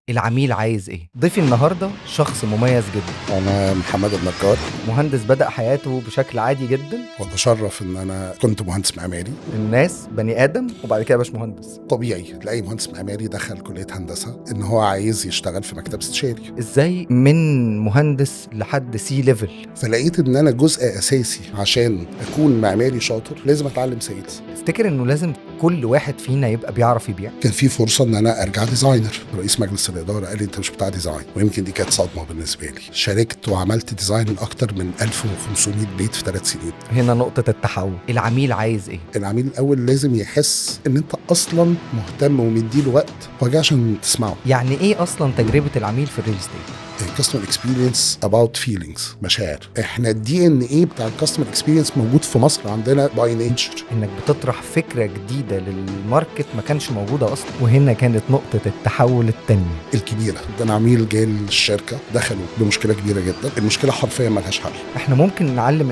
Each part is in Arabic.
العميل عايز ايه؟ ضيفي النهارده شخص مميز جدا، أنا محمد النجار، مهندس بدأ حياته بشكل عادي جدا. وأتشرف إن أنا كنت مهندس معماري. الناس بني آدم وبعد كده باش مهندس. طبيعي تلاقي مهندس معماري دخل كلية هندسة إن هو عايز يشتغل في مكتب استشاري، ازاي من مهندس لحد سي ليفل؟ فلقيت إن أنا جزء أساسي عشان أكون معماري شاطر لازم أتعلم سيلز. تفتكر انه لازم كل واحد فينا يبقى بيعرف يبيع؟ كان في فرصة إن أنا أرجع ديزاينر. رئيس مجلس الإدارة قال لي أنت مش بتاع ديزاين، ويمكن دي كانت صدمة بالنسبة لي. شاركت وعملت ديزاين أكتر من 1500 بيت في 3 سنين. هنا نقطة التحول. العميل عايز ايه؟ العميل الأول لازم يحس إن أنت أصلا مهتم ومديله وقت وجاي عشان تسمعه. يعني ايه اصلا تجربة العميل في الريل استيت؟ الكاستمر اكسبيرينس اباوت فيلينجز، مشاعر. احنا الدي ان ايه بتاع الكاستمر اكسبيرينس موجود في مصر عندنا باي نيتشر. انك بتطرح فكرة جديدة للماركت ما كانش موجودة اصلا، وهنا كانت نقطة التحول التانية الكبيره ده أنا عميل جاي الشركه دخلوا بمشكله كبيره جدا، المشكله حرفيا ملهاش حل. احنا ممكن نعلم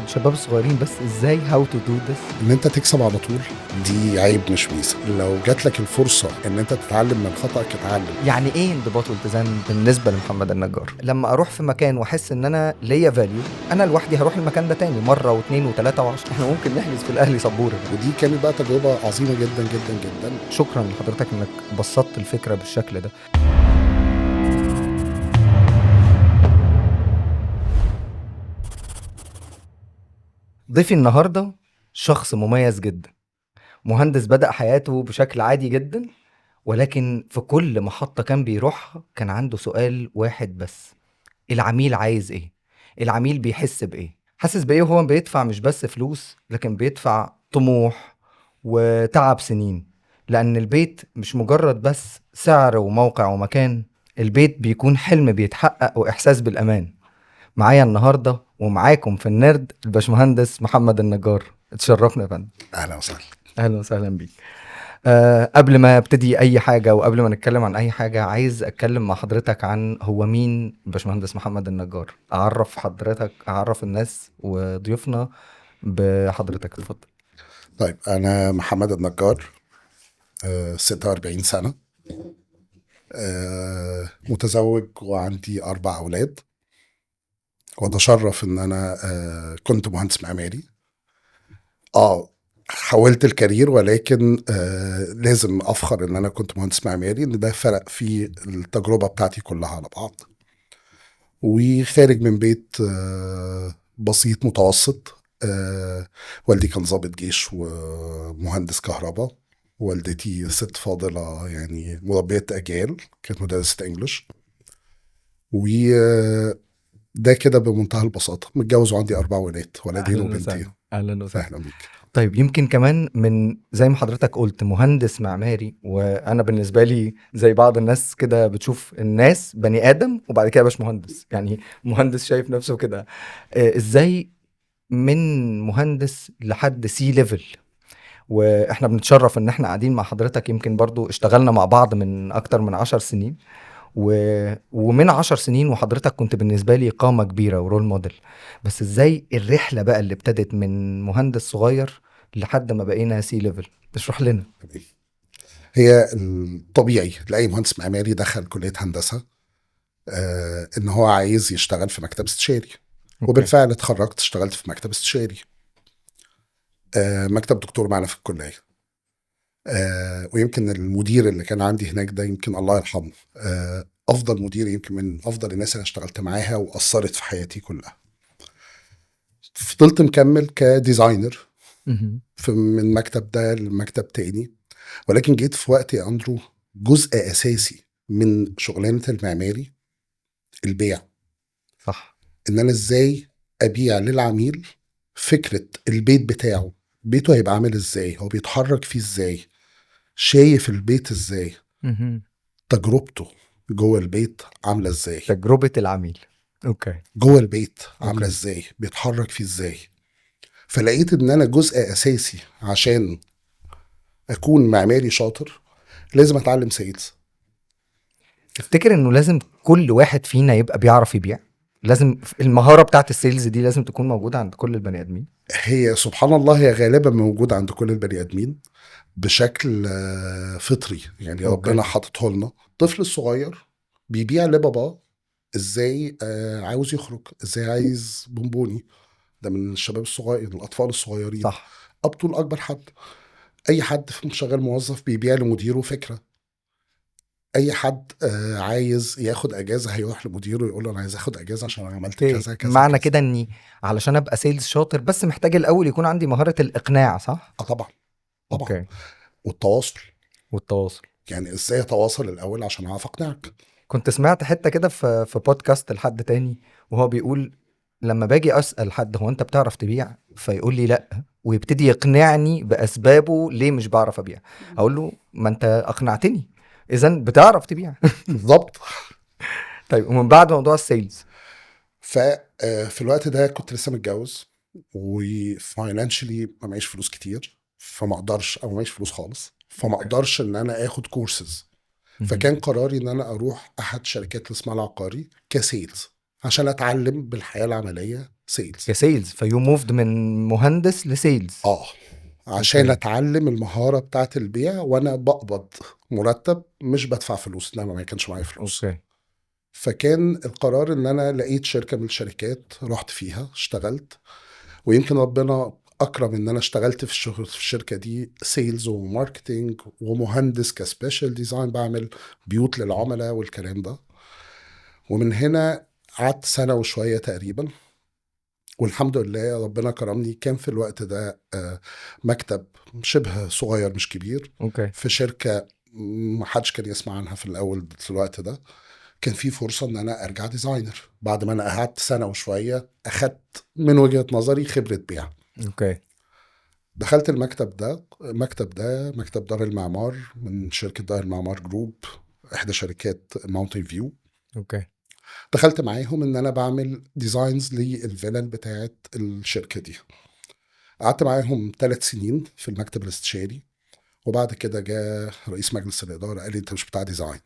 الشباب الصغيرين بس ازاي هاو تو دو ذس. ان انت تكسب على طول دي عيب مش ميزه. لو جات لك الفرصه ان انت تتعلم من خطأك اتعلم. يعني ايه انضباط والتزام بالنسبه لمحمد النجار؟ لما اروح في مكان واحس ان انا ليا فاليو، انا لوحدي هروح المكان ده تاني مره واثنين وثلاثه وعشرة. احنا ممكن نحجز في الاهلي سبوره. ودي كانت بقى تجربه عظيمه جدا جدا جدا. شكرا لحضرتك انك بسطت الفكره بالشكل ده. ضيفي النهارده شخص مميز جدا، مهندس بدأ حياته بشكل عادي جدا، ولكن في كل محطة كان بيروحها كان عنده سؤال واحد بس: العميل عايز ايه؟ العميل بيحس بايه؟ حاسس بايه وهو بيدفع مش بس فلوس، لكن بيدفع طموح وتعب سنين. لأن البيت مش مجرد بس سعر وموقع ومكان، البيت بيكون حلم بيتحقق وإحساس بالأمان. معايا النهاردة ومعاكم في النرد الباشمهندس محمد النجار. اتشرفنا يا فندم. اهلا وسهلا. أهلا وسهلا بيك. قبل ما ابتدي اي حاجة وقبل ما نتكلم عن اي حاجة، عايز اتكلم مع حضرتك عن هو مين باشمهندس محمد النجار. اعرف حضرتك، اعرف الناس وضيوفنا بحضرتك. اتفضل. طيب انا محمد النجار، 46 سنه، متزوج وعندي 4 أولاد، وأتشرف إن أنا كنت مهندس معماري. حولت الكارير، ولكن لازم أفخر إن أنا كنت مهندس معماري، إن ده فرق في التجربة بتاعتي كلها على بعض. وخارج من بيت بسيط متوسط. والدي كان ضابط جيش ومهندس كهرباء. والدتي ست فاضلة يعني مربية أجيال، كانت مدرسة إنجليش. وده كده بمنتهى البساطة. متجوز وعندي 4 ولاد، ولدين اهلا وبنتين. وسهلا. اهلا وسهلا. أهلا بيك. طيب يمكن كمان من زي ما حضرتك قلت مهندس معماري، وانا بالنسبة لي زي بعض الناس كده بتشوف الناس بني ادم وبعد كده باش مهندس، يعني مهندس شايف نفسه كده. ازاي من مهندس لحد سي ليفل؟ واحنا بنتشرف ان احنا قاعدين مع حضرتك. يمكن برضو اشتغلنا مع بعض من اكتر من 10 سنين، ومن 10 سنين وحضرتك كنت بالنسبة لي قامة كبيرة ورول موديل. بس ازاي الرحلة بقى اللي ابتدت من مهندس صغير لحد ما بقينا سي ليفل؟ تشرح لنا. هي الطبيعي تلاقي مهندس معماري دخل كلية هندسة إن هو عايز يشتغل في مكتب استشاري. وبالفعل اتخرجت اشتغلت في مكتب استشاري، مكتب دكتور معنا في الكلية. ويمكن المدير اللي كان عندي هناك ده يمكن الله يرحمه، افضل مدير، يمكن من افضل الناس اللي اشتغلت معاها واثرت في حياتي كلها. فضلت مكمل كديزاينر من المكتب ده لمكتب تاني. ولكن جيت في وقت يا اندرو، جزء اساسي من شغلانه المعماري البيع. صح. ان انا ازاي ابيع للعميل فكره البيت بتاعه، بيته هيبقى عامل ازاي، هو بيتحرك فيه ازاي، شايف البيت ازاي، تجربته جوه البيت عامله ازاي، تجربة العميل. جوه البيت عامله ازاي، بيتحرك فيه ازاي. فلقيت ان انا جزء اساسي عشان اكون معماري شاطر لازم اتعلم سيلز. تفتكر انه لازم كل واحد فينا يبقى بيعرف يبيع؟ لازم المهارة بتاعت السيلز دي لازم تكون موجودة عند كل البني ادمين. هي سبحان الله هي غالبا موجودة عند كل البني آدمين بشكل فطري، يعني اوكي. ربنا حاططه لنا. الطفل الصغير بيبيع لبابا ازاي عاوز يخرج، ازاي عايز بونبوني. ده من الشباب الصغير، الأطفال الصغيرين صح. أب طول أكبر حد. أي حد شغال موظف بيبيع لمديره فكرة. أي حد عايز ياخد أجازة هيروح لمديره يقول له أنا عايز أخد أجازة عشان أنا عملت اوكي، كذا كذا معنى كذا. كده اني علشان ابقى سيلز شاطر بس محتاج الاول يكون عندي مهارة الاقناع، صح؟ طبعا. طبعا. اوكي. والتواصل، والتواصل. يعني ازاي اتواصل الاول عشان اعرف اقنعك. كنت سمعت حتة كده في بودكاست لحد تاني، وهو بيقول لما باجي اسأل حد هو انت بتعرف تبيع، فيقول لي لا، ويبتدي يقنعني باسبابه ليه مش بعرف ابيع. اقول له ما انت اقنعتني، اذا بتعرف تبيع. بالظبط. طيب، ومن بعد موضوع السيلز. ففي الوقت ده كنت لسه متجوز، وفاينانشلي ما معيش فلوس كتير، فما اقدرش، او ما معيش فلوس خالص، فما اقدرش ان انا اخد كورسز. مهم. فكان قراري ان انا اروح احد شركات الاسماء العقاري كسيلز عشان اتعلم بالحياه العمليه سيلز. كسيلز، فيو موفد من مهندس لسيلز. عشان اوكي. اتعلم المهاره بتاعت البيع وانا بقبض مرتب، مش بدفع فلوس، لما ما كانش معايا فلوس. اوكي. فكان القرار ان انا لقيت شركه من الشركات، رحت فيها اشتغلت. ويمكن ربنا اكرم ان انا اشتغلت في الشغل في الشركه دي سيلز وماركتينج ومهندس كسبيشال ديزاين، بعمل بيوت للعملاء والكلام ده. ومن هنا قعدت سنه وشويه تقريبا، والحمد لله ربنا كرمني. كان في الوقت ده مكتب شبه صغير مش كبير اوكي. في شركه ما حدش كان يسمع عنها في الاول في الوقت ده. كان في فرصة ان انا ارجع ديزاينر بعد ما انا قعدت سنة وشوية، اخدت من وجهة نظري خبرة بيع. اوكي. دخلت مكتب دار المعمار من شركة دار المعمار جروب، احدى شركات ماونتن فيو. اوكي. دخلت معاهم ان انا بعمل ديزاينز للفيلل بتاعت الشركة دي. قعدت معاهم 3 سنين في المكتب الاستشاري. وبعد كده جاء رئيس مجلس الإدارة قال لي انت مش بتاع ديزاين.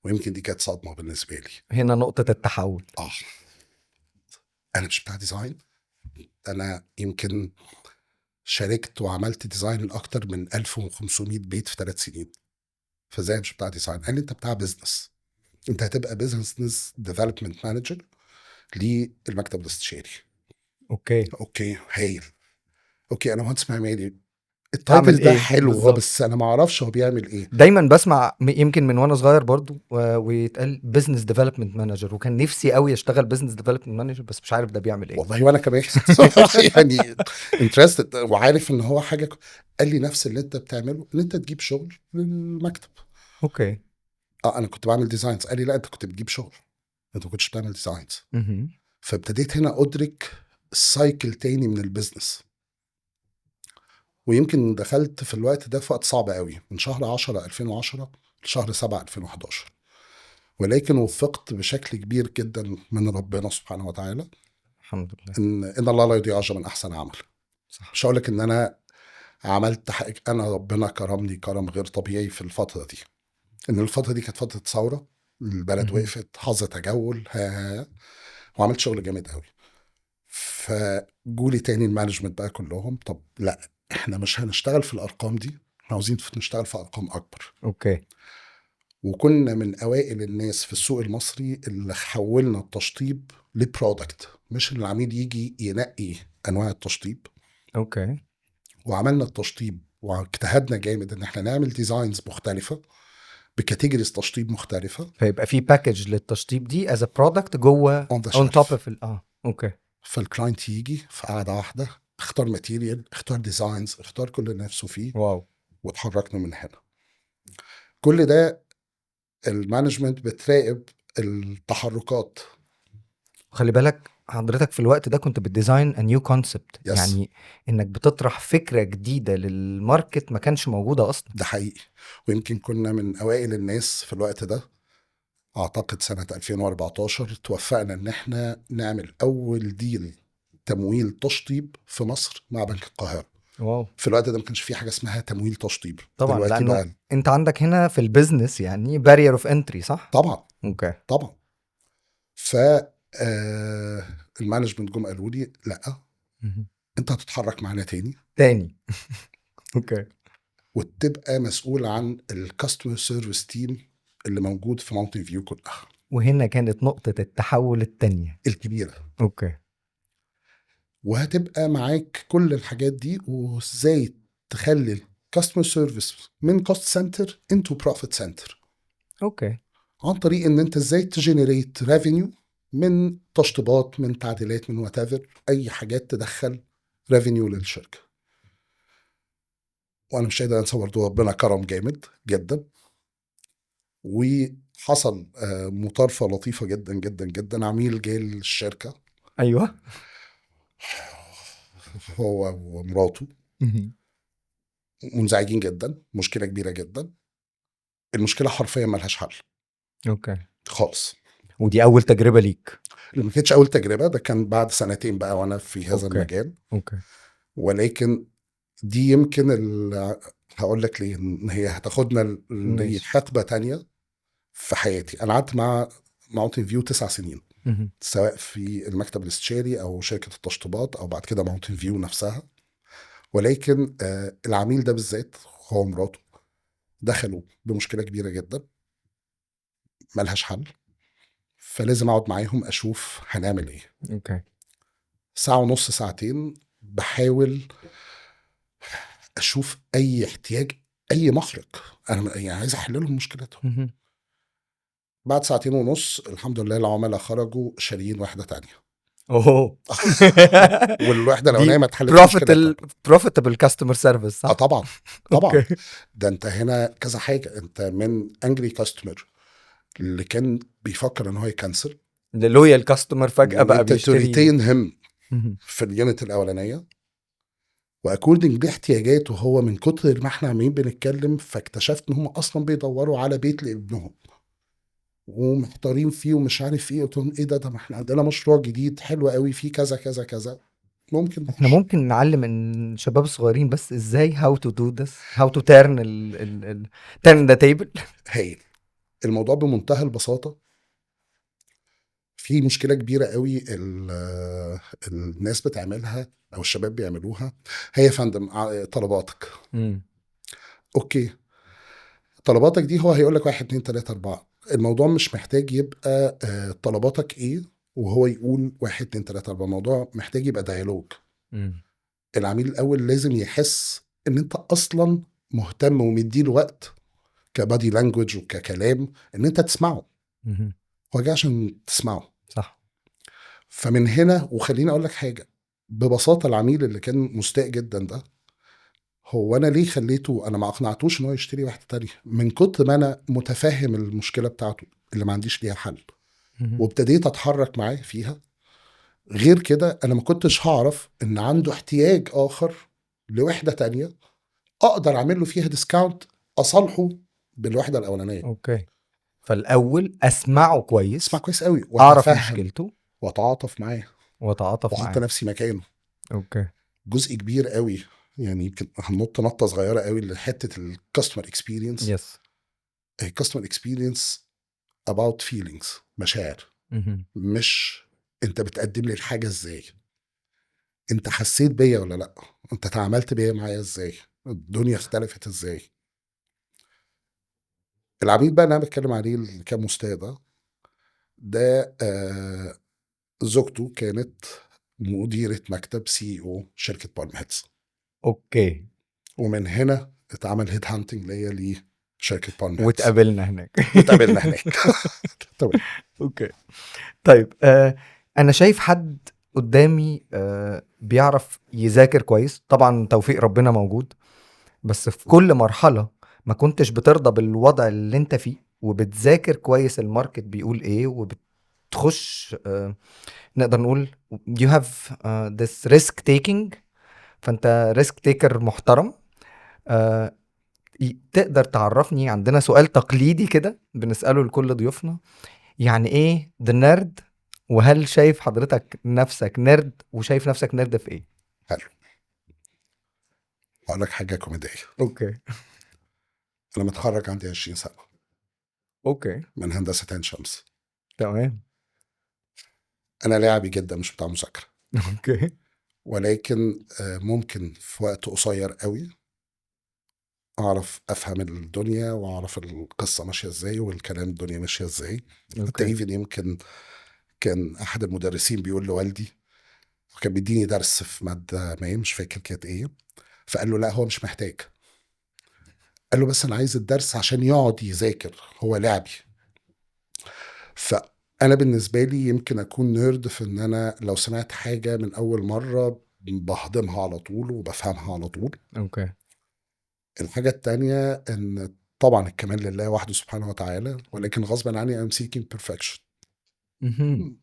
ويمكن دي كانت صدمة بالنسبة لي. هنا نقطة التحول. اه، انا مش بتاع ديزاين. انا يمكن شاركت وعملت ديزاين لاكتر من 1500 بيت في 3 سنين. فازاي مش بتاع ديزاين؟ قال لي انت بتاع بزنس، انت هتبقى بزنس ديفلوبمنت مانجر للمكتب الاستشاري. اوكي. اوكي هايل. اوكي انا مهندس معماري، اعمل التايتل ده ايه حلو بالظبط؟ بس انا ما اعرفش هو بيعمل ايه. دايما بسمع يمكن من وانا صغير برضو ويتقال بزنس ديفلوبمنت مانجر، وكان نفسي قوي اشتغل بزنس ديفلوبمنت مانجر، بس مش عارف ده بيعمل ايه. والله وانا كمان يعني انترستد وعارف ان هو حاجه قال لي نفس اللي انت بتعمله، ان انت تجيب شغل للمكتب. اوكي. انا كنت بعمل ديزاينز. قال لي لا، انت كنت بتجيب شغل، انت ما كنتش بتعمل ديزاينز. مهم. فابتديت هنا ادرك السايكل تاني من البيزنس. ويمكن دخلت في الوقت ده في وقت صعب قوي، من شهر 10 2010 لشهر 7 2011. ولكن وفقت بشكل كبير جدا من ربنا سبحانه وتعالى، الحمد لله. ان الله لا يضيع اجر من احسن عمل. صح. مش هقول لك ان انا عملت حاجه، انا ربنا كرمني كرم غير طبيعي في الفتره دي. ان الفتره دي كانت فتره ثوره، البلد مهم. وقفت، حظر تجول، وعملت شغل جامد قوي. فجولي تاني المانجمنت بقى كلهم، طب لا احنا مش هنشتغل في الارقام دي، احنا عاوزين نشتغل في ارقام اكبر. اوكي. وكنا من اوائل الناس في السوق المصري اللي حولنا التشطيب لبرودكت، مش إن العميل يجي ينقي انواع التشطيب. اوكي. وعملنا التشطيب واجتهدنا جامد ان احنا نعمل ديزاينز مختلفه بكاتيجوريز تشطيب مختلفه فيبقى في باكج للتشطيب دي از ا برودكت جوه اون ذا اون توب شيلف. اوف اوكي. فالكلاينت يجي في قعده واحده، اختار ماتيريال، اختار ديزاينز، اختار كل اللي نفسه فيه، واو. واتحركنا من هنا. كل ده المانجمنت بتراقب التحركات. خلي بالك حضرتك في الوقت ده كنت بتديزاين ا نيو كونسبت، يس، يعني انك بتطرح فكرة جديدة للماركت ما كانش موجودة اصلا. ده حقيقي. ويمكن كنا من اوائل الناس في الوقت ده. اعتقد سنة 2014 توفقنا ان احنا نعمل اول ديل تمويل تشطيب في مصر مع بنك القاهرة. واو. في الوقت ده ما كانش في حاجة اسمها تمويل تشطيب. طبعا دلوقتي لانه بقى انت عندك هنا في البيزنس يعني بارير اوف انتري، صح؟ طبعا. اوكي. طبعا. آه المانجمنت جم قالوا لي لا، مهم. انت هتتحرك معانا تاني تاني. اوكي. وتبقى مسؤول عن الكاستمر سيرفيس تيم اللي موجود في ماونتن فيو كلها وهنا كانت نقطة التحول التانية. الكبيره، اوكي. وهتبقى معاك كل الحاجات دي وازاي تخلي الكاستمر سيرفيس من كوست سنتر انتو بروفيت سنتر، اوكي. عن طريق ان انت ازاي تجنريت ريفينيو من تشطيبات، من تعديلات، من وات اي حاجات تدخل ريفينيو للشركه. وانا مش قادر انسى برضه ربنا كرم جامد جدا، وحصل مطارفه لطيفه جدا جدا جدا. عميل جه الشركه ايوه. هو ومراته مهم. منزعجين جدا، مشكله كبيره جدا، المشكله حرفيا ملهاش حل اوكي. خالص. ودي اول تجربة ليك؟ ما كانتش اول تجربه، ده كان بعد سنتين بقى وانا في هذا اوكي. المجال. اوكي. ولكن دي يمكن هقول لك ليه ان هي هتاخدنا ماشي. لحقبه تانية في حياتي. انا قعدت مع ماونتن فيو 9 سنين، مهم. سواء في المكتب الاستشاري او شركه التشطيبات او بعد كده ماونتن فيو نفسها. ولكن العميل ده بالذات هو ومراته دخلوا بمشكله كبيره جدا ملهاش حل، فلازم اقعد معاهم اشوف هنعمل ايه. اوكي. ساعه ونص، ساعتين بحاول اشوف اي احتياج، اي مخرج، انا يعني عايز احل لهم مشكلتهم. مهم. بعد ساعتين ونص الحمد لله العملاء خرجوا شاريين واحده تانية. اوه. والوحده الاولانيه دي ما اتحلتش مشكلتها. بروفيتبل كاستمر سيرفيس، اه صح؟ طبعا، طبعا. اوكي. ده انت هنا كذا حاجه، انت من انجري كاستمر اللي كان بيفكر ان هو يكنسل، اللويال كاستمر فجأة وان بقى انت بيشتري. تريتين هم مهم. في اليونت الاولانيه، واكوردنج لاحتياجاته هو. من كتر ما احنا عمالين بنتكلم فاكتشفت ان هم اصلا بيدوروا على بيت لابنهم ومحتارين فيه ومش عارف ايه. قلت لهم ايه ده ما احنا عندنا مشروع جديد حلو قوي فيه كذا كذا كذا، ممكن احنا نخش. ممكن نعلم الشباب الصغيرين بس ازاي how to do this, how to turn turn the table. هايل. الموضوع بمنتهى البساطه. في مشكله كبيره قوي الناس بتعملها او الشباب بيعملوها. هي يا فندم طلباتك. مم. اوكي، طلباتك دي هو هيقول لك 1 2 3 4. الموضوع مش محتاج يبقى طلباتك ايه وهو يقول 1 2 3 4. الموضوع محتاج يبقى ديالوج. مم. العميل الاول لازم يحس ان انت اصلا مهتم ومديله وقت كبادي لانجوج وككلام ان انت تسمعه. مهم. هو جاي عشان تسمعه. صح. فمن هنا وخليني اقول لك حاجه ببساطه، العميل اللي كان مستاء جدا ده، هو انا ليه خليته؟ انا ما اقنعتوش ان هو يشتري واحده تانية من كتر ما انا متفهم المشكله بتاعته اللي ما عنديش ليها حل، مهم. وابتديت اتحرك معاه فيها. غير كده انا ما كنتش هعرف ان عنده احتياج اخر لوحده تانية اقدر اعمل له فيها ديسكاونت اصالحه بالوحده الاولانيه. اوكي. فالاول اسمعه كويس، اسمع كويس قوي اعرف واتفهم مشكلته واتعاطف معاه واتعاطف واحط معاه. نفسي مكانه. اوكي. جزء كبير قوي، يعني يمكن هننط نطه صغيره قوي لحته الكاستمر اكسبيرينس. يس. الكاستمر اكسبيرينس about feelings، مشاعر. مهم. مش انت بتقدم لي الحاجه ازاي، انت حسيت بيا ولا لا، انت تعاملت بيا معايا ازاي، الدنيا اختلفت ازاي. العميل بقى اللي انا بتكلم عليه اللي كان مستاء ده زوجته كانت مديرة مكتب سي او شركة بالم هيلز. اوكي. ومن هنا اتعمل هيد هانتنج ليا لشركة بالم هيلز واتقابلنا هناك. واتقابلنا هناك. تمام. اوكي. طيب، انا شايف حد قدامي بيعرف يذاكر كويس، طبعا توفيق ربنا موجود، بس في كل مرحلة ما كنتش بترضى بالوضع اللي انت فيه وبتذاكر كويس الماركت بيقول ايه وبتخش، نقدر نقول you have this risk taking. فانت risk taker محترم. آه، تقدر تعرفني؟ عندنا سؤال تقليدي كده بنسأله لكل ضيوفنا، يعني ايه the nerd؟ وهل شايف حضرتك نفسك نرد؟ وشايف نفسك نرد في ايه؟ حلو، هقول لك حاجة كوميدية. اوكي. انا متخرج عندي 20 سنة اوكي. من هندسة عين شمس. تمام. انا لاعبي جدا مش بتاع مذاكره، اوكي. ولكن ممكن في وقت قصير قوي اعرف افهم الدنيا واعرف القصه ماشيه ازاي والكلام الدنيا ماشيه ازاي. حتى اوكي. ايفن يمكن كان احد المدرسين بيقول لوالدي، وكان بيديني درس في ماده ما مش فاكر كانت ايه، فقال له لا هو مش محتاج، قال له بس انا عايز الدرس عشان يقعد يذاكر، هو لعبي. فانا بالنسبه لي يمكن اكون نيرد في ان انا لو سمعت حاجه من اول مره بهضمها على طول وبفهمها على طول. اوكي. الحاجه التانية ان طبعا الكمال لله وحده سبحانه وتعالى، ولكن غصبا عني I'm seeking perfection. مهم.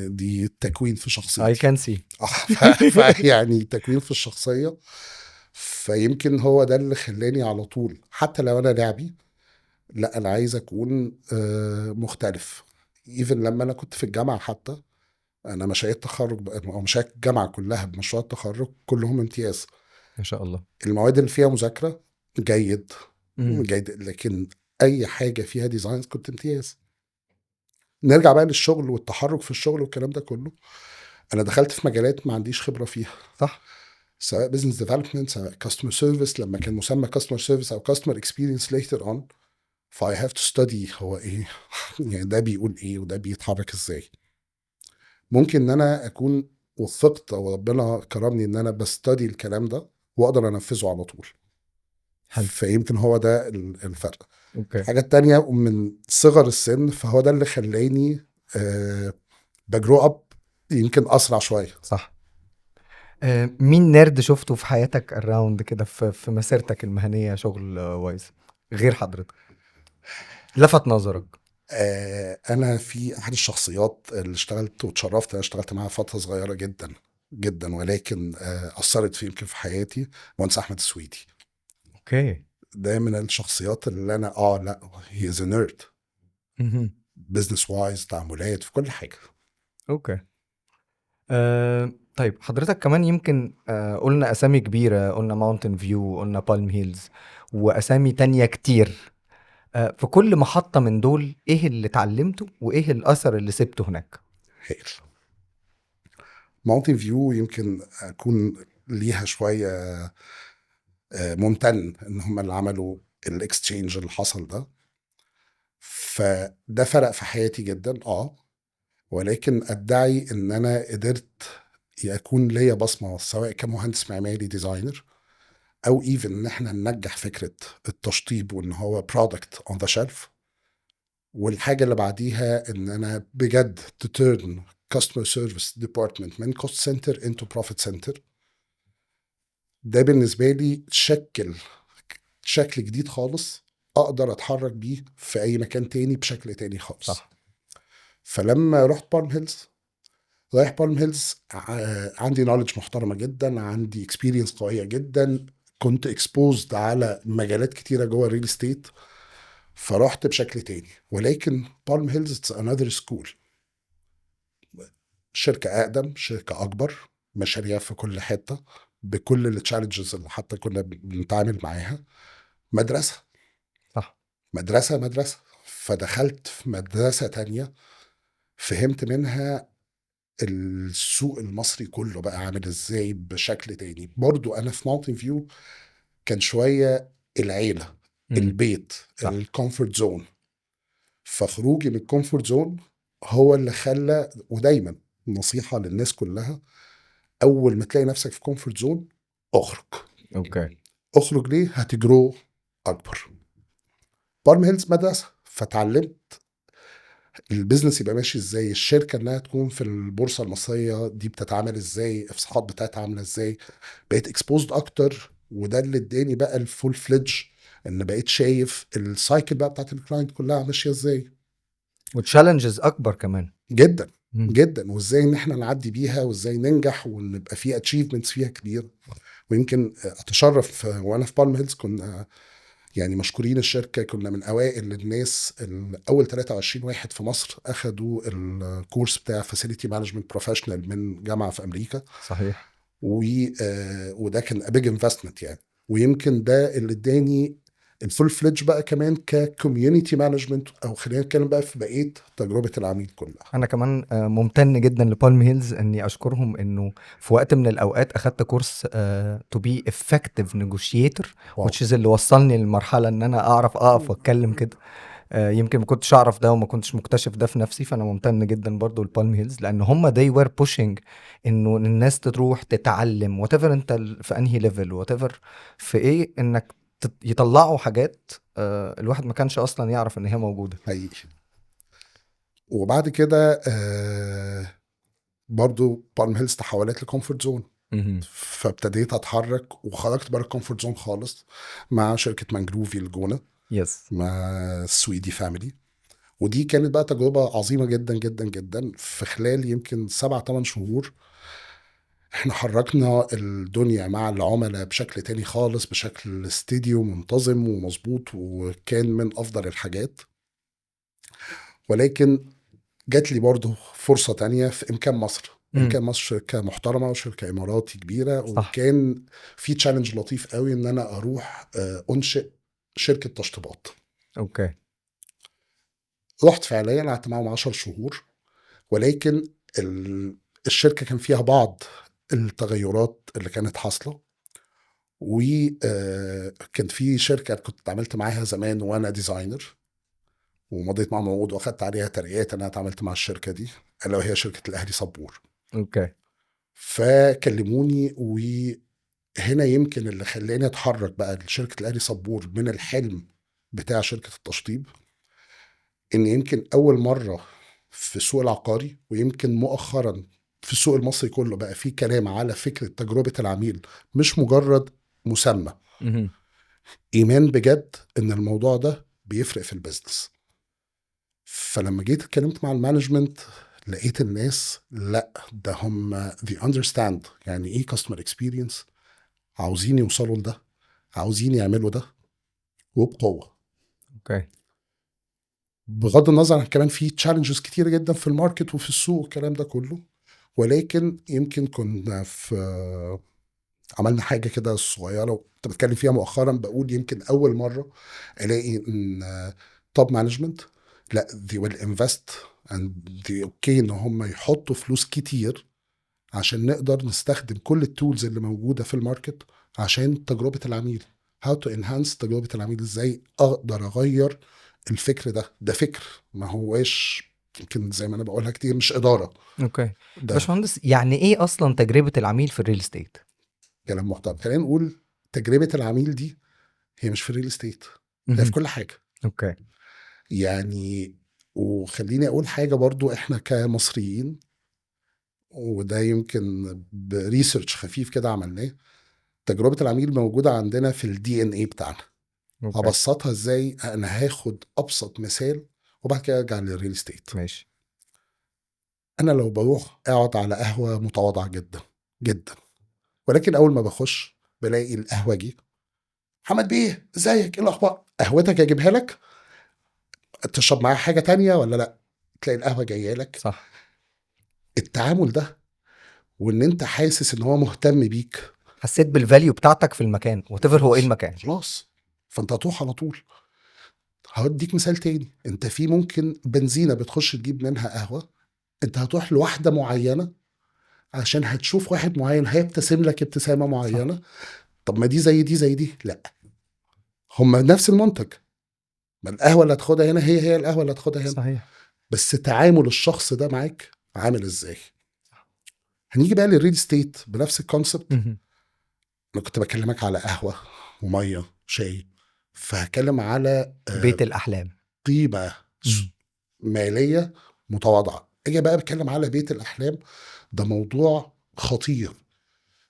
دي تكوين في I شخصيتي. can see. يعني تكوين في الشخصيه. فيمكن هو ده اللي خلاني على طول حتى لو انا لعبي، لا انا عايز اكون مختلف. ايفن لما انا كنت في الجامعه حتى، انا مشاريع التخرج او مشاريع الجامعه كلها بمشروع التخرج كلهم امتياز. ما شاء الله. المواد اللي فيها مذاكره جيد مم. جيد، لكن اي حاجه فيها ديزاين كنت امتياز. نرجع بقى للشغل والتحرك في الشغل والكلام ده كله، انا دخلت في مجالات ما عنديش خبره فيها، صح. سواء بزنس ديفلوبمنت سواء كاستمر سيرفيس، لما كان مسمى كاستمر سيرفيس او كاستمر اكسبيرينس ليتر اون، فاي هاف تو ستدي هو ايه يعني ده بيقول ايه وده بيتحرك ازاي. ممكن ان انا اكون وفقت او ربنا كرمني ان انا بستدي الكلام ده واقدر انفذه على طول. حلو. فيمكن هو ده الفرق. اوكي. الحاجة التانية من صغر السن، فهو ده اللي خلاني بجرو اب يمكن اسرع شوية. صح. مين نيرد شفته في حياتك اراوند كده في مسيرتك المهنية شغل وايز غير حضرتك لفت نظرك؟ انا في احد الشخصيات اللي اشتغلت واتشرفت انا اشتغلت معاها فترة صغيرة جدا جدا، ولكن اثرت في يمكن في حياتي، مهندس احمد السويدي. اوكي. ده من الشخصيات اللي انا لا هي از نيرد، مهم. بزنس وايز، تعاملات في كل حاجه. اوكي. طيب حضرتك كمان يمكن قلنا اسامي كبيرة، قلنا ماونتن فيو، قلنا بالم هيلز، واسامي تانية كتير. في كل محطة من دول ايه اللي اتعلمته وايه الاثر اللي سبته هناك؟ هيل ماونتن فيو يمكن اكون ليها شويه ممتن ان هم اللي عملوا الاكسشينج اللي حصل ده، فده فرق في حياتي جدا. ولكن ادعي ان انا قدرت يكون ليا بصمه سواء كمهندس معماري ديزاينر، او ايفن ان احنا ننجح فكره التشطيب وان هو برودكت اون ذا شيلف. والحاجه اللي بعديها ان انا بجد to turn customer service department من cost center into profit center. ده بالنسبه لي شكل جديد خالص اقدر اتحرك بيه في اي مكان تاني بشكل تاني خالص. صح. فلما رحت بالم هيلز، رايح بالم هيلز عندي نوليدج محترمه جدا، عندي اكسبيرينس قويه جدا، كنت اكسبوزد على مجالات كتيره جوه الريل استيت، فرحت بشكل تاني. ولكن بالم هيلز اتس انذر سكول، شركه اقدم، شركه اكبر، مشاريع في كل حته بكل التشالنجز اللي حتى كنا بنتعامل معاها. مدرسه صح. مدرسه. فدخلت في مدرسه تانية، فهمت منها السوق المصري كله بقى عامل ازاي بشكل تاني. برضو انا في ماونتن فيو كان شويه العيله، مم. البيت، صح. الكومفورت زون. فخروجي من الكومفورت زون هو اللي خلى، ودايما نصيحه للناس كلها، اول ما تلاقي نفسك في كومفورت زون اخرج. اوكي. اخرج ليه؟ هتجرو اكبر. بالم هيلز مدرسه، فتعلمت البيزنس يبقى ماشي ازاي، الشركه انها تكون في البورصه المصريه دي بتتعامل ازاي، الافصاحات بتاعتها عامله ازاي. بقيت اكسبوزد اكتر، وده اللي اداني بقى الفول فليدج، ان بقيت شايف السايكل بقى بتاعت الكلاينت كلها ماشيه ازاي. وتشالنجز اكبر كمان. جدا مم. جدا، وازاي ان احنا نعدي بيها وازاي ننجح ونبقى في اتشيفمنتس فيها كبير. ويمكن اتشرف وانا في بالم هيلز كنا يعني مشكورين الشركه، كنا من اوائل الناس، اول 23 واحد في مصر اخدوا الكورس بتاع فاسيلتي مانجمنت بروفيشنال من جامعه في امريكا. صحيح. وده كان بيج انفستمنت يعني. ويمكن ده اللي اداني الفول فليدج بقى كمان ككوميونتي مانجمنت، او خلينا نتكلم بقى في بقيه تجربه العميل كلها. انا كمان ممتن جدا لبالم هيلز اني اشكرهم انه في وقت من الاوقات اخدت كورس تو بي افكتيف نيجوشيتور واو. which is اللي وصلني للمرحله ان انا اعرف اقف واتكلم كده. يمكن ما كنتش اعرف ده وما كنتش مكتشف ده في نفسي، فانا ممتن جدا برضو لبالم هيلز لان هم they were pushing انه الناس تروح تتعلم whatever انت في انهي ليفل whatever في ايه، انك يطلعوا حاجات الواحد ما كانش اصلا يعرف ان هي موجوده. حقيقي. وبعد كده برضو بالم هيلز تحولت لكومفورت زون، فابتديت اتحرك وخرجت بره الكومفورت زون خالص مع شركه مانجروفي الجونه، يس. مع السويدي فاميلي. ودي كانت بقى تجربه عظيمه جدا جدا جدا. في خلال يمكن 7-8 شهور احنا حركنا الدنيا مع العملاء بشكل تاني خالص، بشكل استديو منتظم ومظبوط، وكان من افضل الحاجات. ولكن جات لي برضه فرصة تانية في إمكان مصر. إمكان مصر شركة محترمة وشركة إماراتي كبيرة، صح. وكان في تشالنج لطيف قوي إن أنا أروح أنشئ شركة تشطيبات. اوكي. رحت فعليا قعدت معاهم 10 شهور، ولكن الشركة كان فيها بعض التغيرات اللي كانت حاصلة. وكان في شركة كنت اتعاملت معاها زمان وأنا ديزاينر، ومضيت معاهم عقود واخدت عليها ترقيات. انا اتعاملت مع الشركه دي الا وهي شركه الاهلي صبور. اوكي. فكلموني، وهنا يمكن اللي خلاني اتحرك بقى لشركه الاهلي صبور من الحلم بتاع شركه التشطيب، ان يمكن اول مره في السوق العقاري، ويمكن مؤخرا في السوق المصري كله، بقى في كلام على فكره تجربه العميل، مش مجرد مسمى، ايمان بجد ان الموضوع ده بيفرق في البيزنس. فلما جيت اتكلمت مع المانجمنت لقيت الناس لا، ده هم they understand يعني ايه customer experience، عاوزين يوصلوا لده، عاوزين يعملوا ده وبقوة. اوكي. بغض النظر عن كمان في تشالنجز كتيرة جدا في الماركت وفي السوق والكلام ده كله، ولكن يمكن كنا في عملنا حاجة كده صغيرة كنت بتكلم فيها مؤخرا، بقول يمكن أول مرة ألاقي إن توب مانجمنت لا they will invest and they okay إن هم يحطوا فلوس كتير عشان نقدر نستخدم كل التولز اللي موجودة في الماركت عشان تجربة العميل. how to enhance تجربة العميل، إزاي أقدر أغير الفكر ده فكر، ما هواش يمكن زي ما أنا بقولها كتير مش إدارة. اوكي. ده باشمهندس، يعني ايه اصلا تجربه العميل في الريل استيت؟ كلام محترم. خلينا نقول تجربة العميل دي هي مش في الريل استيت، هي في كل حاجة. اوكي. يعني وخليني اقول حاجة برضو، احنا كمصريين، وده يمكن بريسيرش خفيف كده عملناه، تجربة العميل موجودة عندنا في الدي ان ايه بتاعنا. اوكي. هبسطها ازاي؟ انا هاخد ابسط مثال وبعد كده ارجع للريل استيت. ماشي. انا لو بروح اقعد على قهوة متواضعة جدا جدا، ولكن اول ما بخش بلاقي القهوة جه، محمد بيه ازيك، ايه الاخبار، قهوتك اجيبها لك، تشرب معاها حاجة تانية ولا لا، تلاقي القهوة جاية لك. صح. التعامل ده، وان انت حاسس ان هو مهتم بيك، حسيت بالفاليو بتاعتك في المكان whatever هو ايه خلاص المكان. خلاص، فانت هتروح على طول. هوديك مثال تاني، انت في ممكن بنزينة بتخش تجيب منها قهوة، انت هتروح لواحدة معينة عشان هتشوف واحد معين هيبتسم لك ابتسامة صح. معينة. طب ما دي زي دي زي دي، لا، هما نفس المنتج، ما القهوة اللي هتاخدها هنا هي القهوة اللي هتاخدها هنا، صحيح. بس تعامل الشخص ده معاك عامل ازاي. هنيجي بقى للريل ستيت بنفس الكونسبت. انا كنت بكلمك على قهوة ومية شاي، فهكلم على بيت الاحلام. قيمة مالية متواضعة. اجي بقى بتكلم على بيت الأحلام، ده موضوع خطير،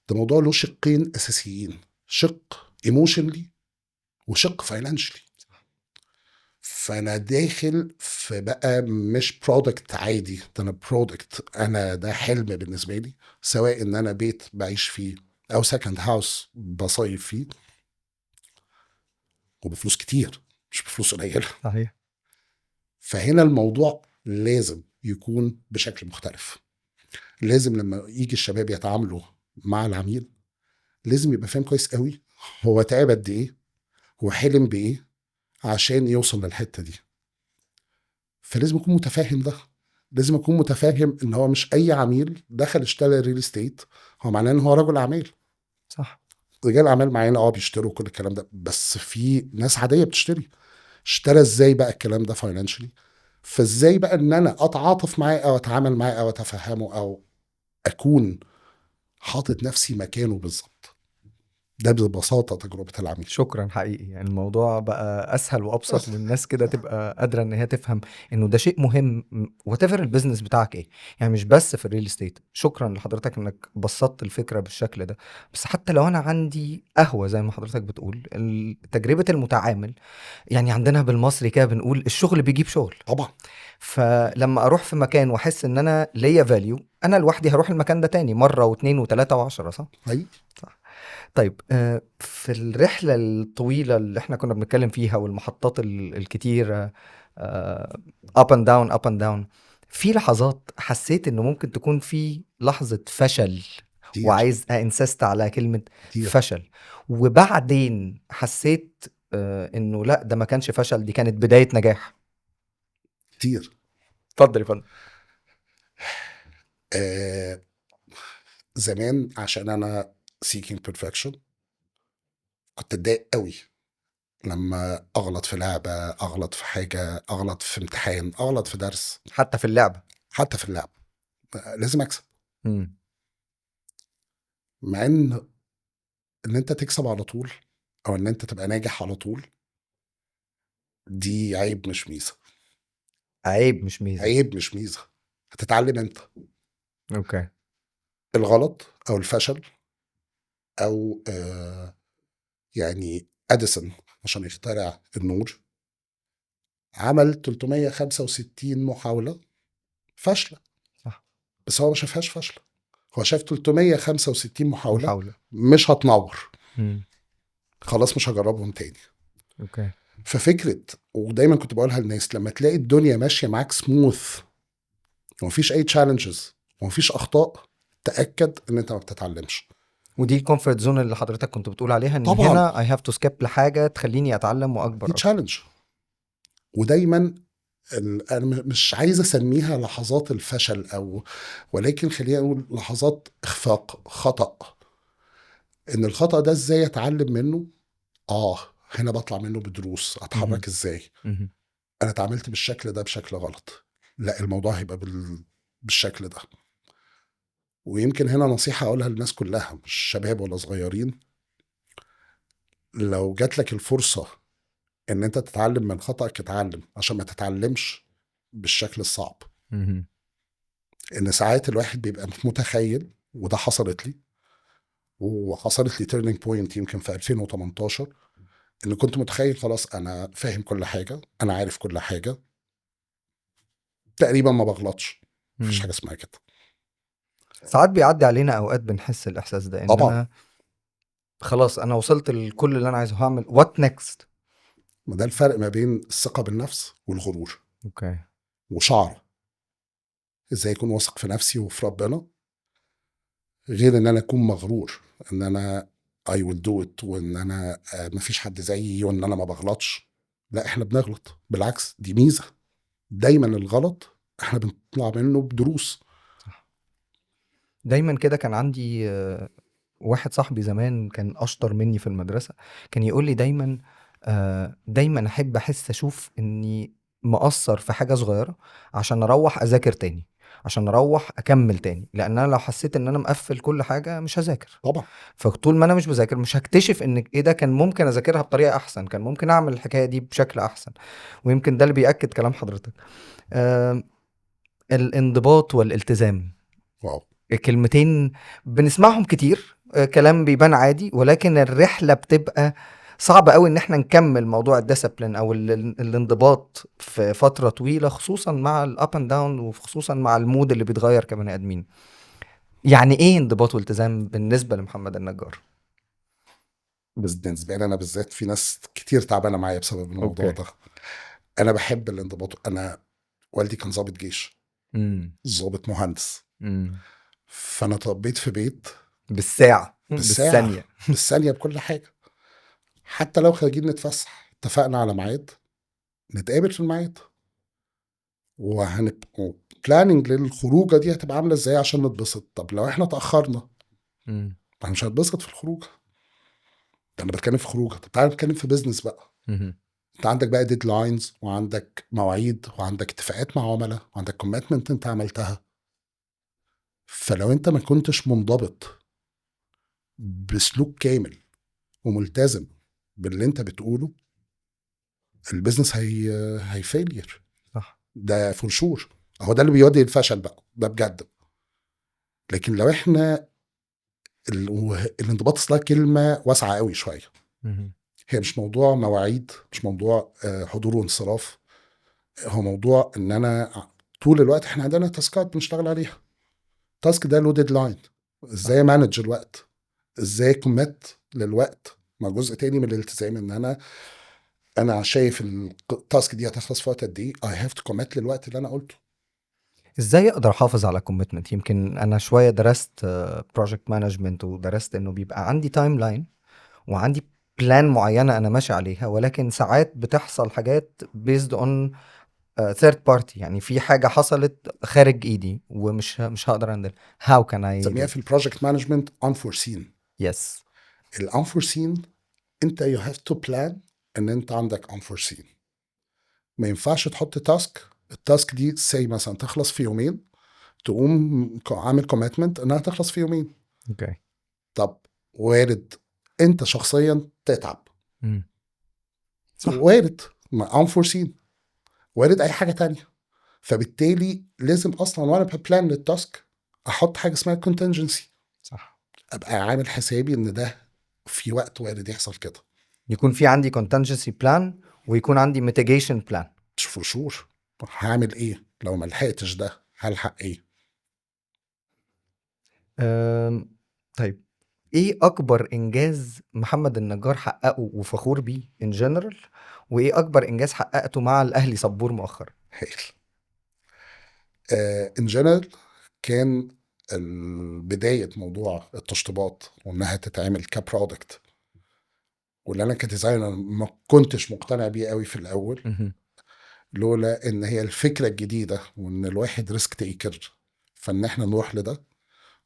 ده موضوع له شقين أساسيين، شق ايموشنلي وشق فاينانشلي. فأنا داخل في بقى مش برودكت عادي، ده أنا برودكت، أنا ده حلم بالنسبة لي، سواء إن أنا بيت بعيش فيه أو سكند هاوس بصيف فيه، وبفلوس كتير مش بفلوس قليلة. صحيح. فهنا الموضوع لازم يكون بشكل مختلف. لازم لما يجي الشباب يتعاملوا مع العميل لازم يبقى فاهم كويس قوي هو تعب قد ايه، وحلم بايه عشان يوصل للحته دي. فلازم اكون متفاهم ده، لازم اكون متفاهم ان هو مش اي عميل دخل اشترى ريل استيت هو معناه ان هو رجل اعمال. صح. رجال اعمال معانا بيشتروا كل الكلام ده، بس في ناس عاديه بتشتري. اشترى ازاي بقى الكلام ده فاينانشلي؟ فازاي بقى ان انا اتعاطف معاه او اتعامل معاه او اتفهمه او اكون حاطط نفسي مكانه بالظبط. ده ببساطه تجربه العميل. شكرا حقيقي، يعني الموضوع بقى اسهل وابسط، بس والناس كده تبقى قادره ان هي تفهم انه ده شيء مهم وتفر البيزنس بتاعك ايه، يعني مش بس في الريل استيت. شكرا لحضرتك انك بسطت الفكره بالشكل ده. بس حتى لو انا عندي قهوه زي ما حضرتك بتقول، تجربه المتعامل، يعني عندنا بالمصري كده بنقول الشغل بيجيب شغل. طبعا. فلما اروح في مكان واحس ان انا ليا فاليو، انا لوحدي هروح المكان ده تاني مره واثنين وثلاثه وعشرة. صح. حقيقي. صح. طيب في الرحلة الطويلة اللي احنا كنا بنتكلم فيها والمحطات الكتيرة، up and down up and down، في لحظات حسيت انه ممكن تكون في لحظة فشل، كتير وعايز انسست على كلمة كتير فشل، وبعدين حسيت انه لا، ده ما كانش فشل، دي كانت بداية نجاح. كتير. اتفضل يا فندم. آه زمان عشان انا seeking perfection كنت اتضايق قوي لما اغلط في لعبه، اغلط في حاجه، اغلط في امتحان، اغلط في درس. حتى في اللعبة. حتى في اللعب لازم اكسب. مم. مع ان انت تكسب على طول او ان انت تبقى ناجح على طول دي عيب مش ميزه. عيب مش ميزة. عيب مش ميزه. هتتعلم انت اوكي. الغلط او الفشل او يعني اديسون عشان يخترع النور عمل 365 محاوله فاشله، صح. بس هو ما شافهاش فاشله، هو شاف 365 محاوله محاولة. مش هتنور، مم. خلاص مش هجربهم تاني. اوكي. ففكره، ودايما كنت بقولها للناس، لما تلاقي الدنيا ماشيه معاك سموث ومفيش اي تشالنجز ومفيش اخطاء، تاكد ان انت ما بتتعلمش. ودي الكومفورت زون اللي حضرتك كنت بتقول عليها، ان طبعا هنا اي هاف تو سكيب لحاجه تخليني اتعلم دي واكبر اكتر. تشالنج. ودايما انا مش عايز اسميها لحظات الفشل او، ولكن خلينا نقول لحظات اخفاق خطا. ان الخطا ده ازاي اتعلم منه؟ هنا بطلع منه بدروس مهم. اتحرك ازاي. مهم. انا اتعاملت بالشكل ده بشكل غلط، لا الموضوع هيبقى بالشكل ده. ويمكن هنا نصيحة أقولها للناس كلها مش شباب ولا صغيرين، لو جات لك الفرصة إن أنت تتعلم من خطأك اتعلم عشان ما تتعلمش بالشكل الصعب. مهم. إن ساعات الواحد بيبقى متخيل، وده حصلت لي، وحصلت لي تيرنينج بوينت يمكن في 2018، إن كنت متخيل خلاص أنا فاهم كل حاجة، أنا عارف كل حاجة، تقريبا ما بغلطش، مفيش مم. حاجة اسمها كده. ساعات بيعدي علينا اوقات بنحس الاحساس ده، ان طبعا. انا خلاص انا وصلت لكل اللي انا عايزه، هعمل وات نيكست. ما ده الفرق ما بين الثقة بالنفس والغرور. اوكي. وشعر ازاي يكون واثق في نفسي وفي ربنا، غير ان انا اكون مغرور ان انا I will do it، وان انا مفيش حد زيي، وان انا ما بغلطش. لا احنا بنغلط، بالعكس دي ميزة. دايما الغلط احنا بنطلع منه بدروس. صح. دايما كده كان عندي واحد صاحبي زمان كان اشطر مني في المدرسه، كان يقول لي دايما دايما احب اشوف اني مقصر في حاجه صغيره، عشان اروح اذاكر تاني، عشان اروح اكمل تاني، لان انا لو حسيت ان انا مقفل كل حاجه مش هذاكر. طبعا. فطول ما انا مش بذاكر مش هكتشف ان ايه ده، كان ممكن اذاكرها بطريقه احسن، كان ممكن اعمل الحكايه دي بشكل احسن. ويمكن ده اللي بيأكد كلام حضرتك. آه الانضباط والالتزام، واو. كلمتين بنسمعهم كتير، كلام بيبان عادي، ولكن الرحلة بتبقى صعب قوي ان احنا نكمل موضوع الديسيبلين او الانضباط في فترة طويلة، خصوصا مع الاب اند داون، وخصوصا مع المود اللي بيتغير كبني ادمين. يعني ايه انضباط والتزام بالنسبة لمحمد النجار؟ بس بالنسبة لي انا بالذات في ناس كتير تعبانة معايا بسبب الموضوع اوكي. ده. انا بحب الانضباط. انا والدي كان ضابط جيش، امم. ضابط مهندس، امم. فانا اتربيت في بيت بالساعة بالساعة بالثانية. بالثانية بكل حاجة. حتى لو خارجين نتفسح اتفقنا على ميعاد، نتقابل في الميعاد، وهنبقى بلاننج للخروجه دي هتبقى عامله ازاي عشان نتبسط. طب لو احنا اتاخرنا مم. انا مش هتبسط في الخروجه. انا بتكلم في خروجه، طب تعالى نتكلم في بيزنس بقى. مهم. انت عندك بقى ديدلاينز، وعندك مواعيد، وعندك اتفاقات مع عملاء، وعندك كوميتمنت انت عملتها. فلو انت ما كنتش منضبط بسلوك كامل وملتزم باللي انت بتقوله، البيزنس هيفيلير. صح. ده فور شور. هو ده اللي بيودي الفشل بقى، ده بجد. لكن لو احنا الانضباط اصلا كلمه واسعه قوي شويه. مهم. هي مش موضوع مواعيد، مش موضوع حضور وانصراف. هو موضوع ان انا طول الوقت احنا عندنا تاسكات بنشتغل عليها. التاسك ده له ديدلاين، صح. ازاي مانج الوقت، ازاي كوميت للوقت. ما جزء تاني من الالتزام ان انا شايف التاسك دي هتخلص في وقت قد ايه، اي هاف تو كوميت للوقت اللي انا قلته. ازاي اقدر احافظ على كوميتمنت؟ يمكن انا شويه درست بروجكت مانجمنت، ودرست انه بيبقى عندي تايم لاين وعندي بلان معينه انا ماشي عليها، ولكن ساعات بتحصل حاجات based on third party، يعني في حاجه حصلت خارج ايدي ومش هقدر اندل. how can I نسميها do في البروجكت مانجمنت unforeseen. yes. الانفورسين انت يو هاف تو بلان ان انت عندك unforeseen. ما ينفعش تحط تاسك، التاسك دي سي مثلا تخلص في يومين، تقوم عامل كوميتمنت انها تخلص في يومين. اوكي. طب وارد انت شخصيا تتعب، مم. صح. وارد ما unforeseen، وارد اي حاجه تانية. فبالتالي لازم اصلا وانا بلان للتاسك احط حاجه اسمها contingency، صح. ابقى عامل حسابي ان ده في وقت وارد يحصل كده. يكون في عندي contingency plan ويكون عندي mitigation plan. مش فور شور هعمل ايه لو ما لحقتش ده، هلحق ايه. طيب، ايه اكبر انجاز محمد النجار حققه وفخور بيه in general، وايه اكبر انجاز حققته مع الاهلي صبور مؤخرا؟ هايل. ان جنرال كان بدايه موضوع التشطيبات وانها تتعمل كبرودكت، واللي انا كديزاينر ما كنتش مقتنع بيه قوي في الاول، مهم. لولا ان هي الفكره الجديده وان الواحد ريسك تيكر، فان احنا نروح لده.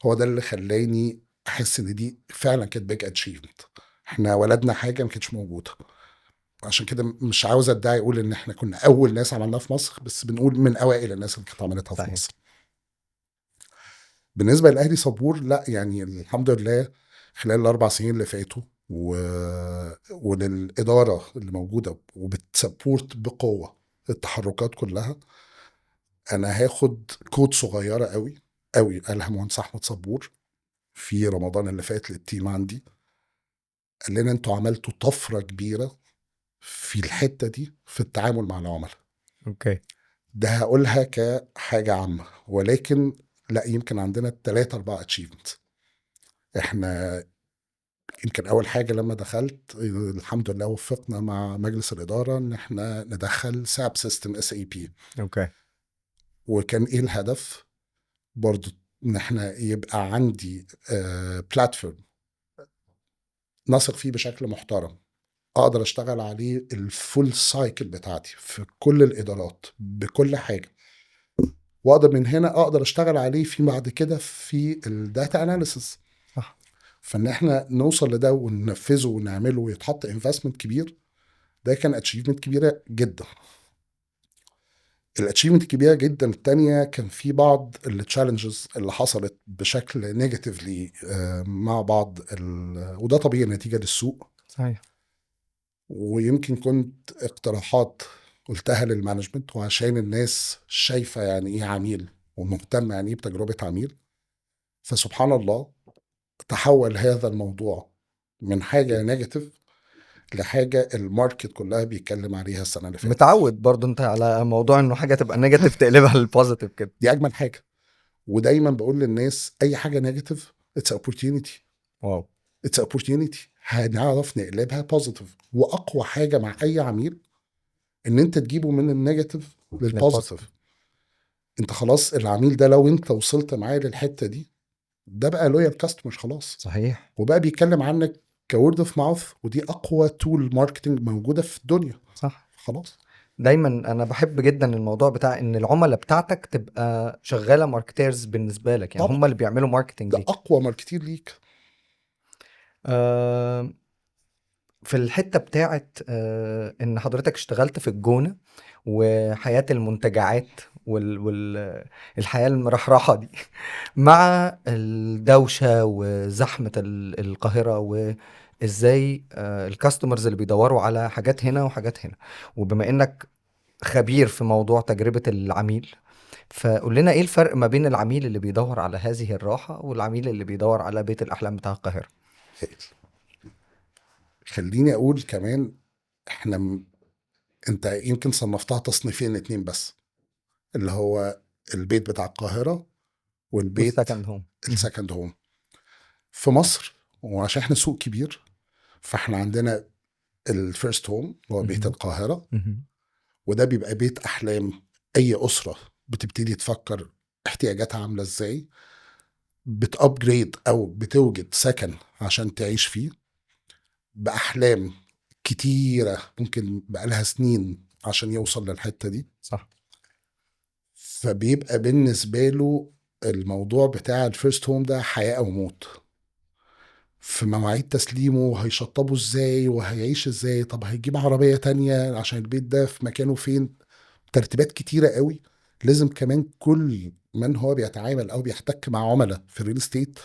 هو ده اللي خلاني احس ان دي فعلا كانت بيج اتشيفمنت. احنا ولدنا حاجه ما كانتش موجوده. عشان كده مش عاوز ادعي اقول ان احنا كنا اول ناس عملناها في مصر، بس بنقول من اوائل الناس اللي كانت عملتها في صحيح. مصر. بالنسبه للاهلي صبور، لا يعني الحمد لله خلال الاربع سنين اللي فاتوا وللاداره اللي موجوده وبتسبورت بقوه التحركات كلها. انا هاخد كود صغيره قوي قوي قالها مهندس احمد صبور في رمضان اللي فات للتيم عندي. قال لنا انتوا عملتوا طفره كبيره في الحته دي في التعامل مع العملاء. اوكي. ده هقولها كحاجه عامه، ولكن لا، يمكن عندنا 3 4 اتشيفمنت. احنا يمكن اول حاجه لما دخلت الحمد لله وفقنا مع مجلس الاداره ان احنا ندخل ساب سيستم SAP. اوكي. وكان ايه الهدف برضو؟ ان احنا يبقى عندي بلاتفورم نثق فيه بشكل محترم، اقدر اشتغل عليه الفول سايكل بتاعتي في كل الادارات بكل حاجه، واقدر من هنا اقدر اشتغل عليه في بعد كده في الداتا اناليسز. صح. فان احنا نوصل لده وننفذه ونعمله ويتحط انفستمنت كبير، ده كان اتشيفمنت كبيره جدا. الاتشيفمنت الكبيره جدا التانية كان في بعض التشالنجز اللي حصلت بشكل نيجاتيفلي مع بعض وده طبيعي نتيجه للسوق. صحيح. ويمكن كنت اقتراحات قلتها للمانجمنت، وعشان الناس شايفه يعني ايه عميل ومهتم يعني ايه بتجربه عميل، فسبحان الله تحول هذا الموضوع من حاجه نيجاتيف لحاجه الماركت كلها بيتكلم عليها السنه اللي فاتت. متعود برضو انت على موضوع انه حاجه تبقى نيجاتيف تقلبها للبوزيتيف كده. دي اجمل حاجه. ودايما بقول للناس اي حاجه نيجاتيف اتس اوبورتيونيتي، واو. اتس اوبورتيونيتي هنعرف نقلبها بوزيتيف. واقوى حاجه مع اي عميل ان انت تجيبه من النيجاتيف للبوزيتيف. للبوزيتيف. انت خلاص العميل ده لو انت وصلت معاه للحته دي، ده بقى لويال كاستمر خلاص، صحيح. وبقى بيتكلم عنك كورد اوف ماوث، ودي اقوى تول ماركتنج موجوده في الدنيا. صح. خلاص. دايما انا بحب جدا الموضوع بتاع ان العملاء بتاعتك تبقى شغاله ماركتيرز بالنسبه لك، يعني طبعا هم اللي بيعملوا ماركتنج ده ليك. اقوى ماركتير ليك. آه، في الحته بتاعت ان حضرتك اشتغلت في الجونه وحياه المنتجعات والحياه المرحرحه دي مع الدوشه وزحمه القاهره، وازاي الكاستمرز اللي بيدوروا على حاجات هنا وحاجات هنا. وبما انك خبير في موضوع تجربة العميل، فقول لنا ايه الفرق ما بين العميل اللي بيدور على هذه الراحة والعميل اللي بيدور على بيت الأحلام بتاع القاهرة؟ خليني اقول كمان، احنا انت يمكن صنفتها تصنيفين اتنين بس، اللي هو البيت بتاع القاهره والبيت والسكند هوم. السكند هوم. في مصر، وعشان احنا سوق كبير، فاحنا عندنا الفيرست هوم هو بيت القاهره، وده بيبقى بيت احلام اي اسره بتبتدي تفكر احتياجاتها عامله ازاي، بتابجريد او بتوجد سكن عشان تعيش فيه باحلام كتيره ممكن بقالها سنين عشان يوصل للحته دي. صح. فبيبقى بالنسبه له الموضوع بتاع الفيرست هوم ده حياه او موت، في مواعيد تسليمه، هيشطبه ازاي وهيعيش ازاي، طب هيجيب عربيه تانية عشان البيت ده في مكانه فين، ترتيبات كتيرة قوي. لازم كمان كل من هو بيتعامل او بيحتك مع عملاء في الريل استيت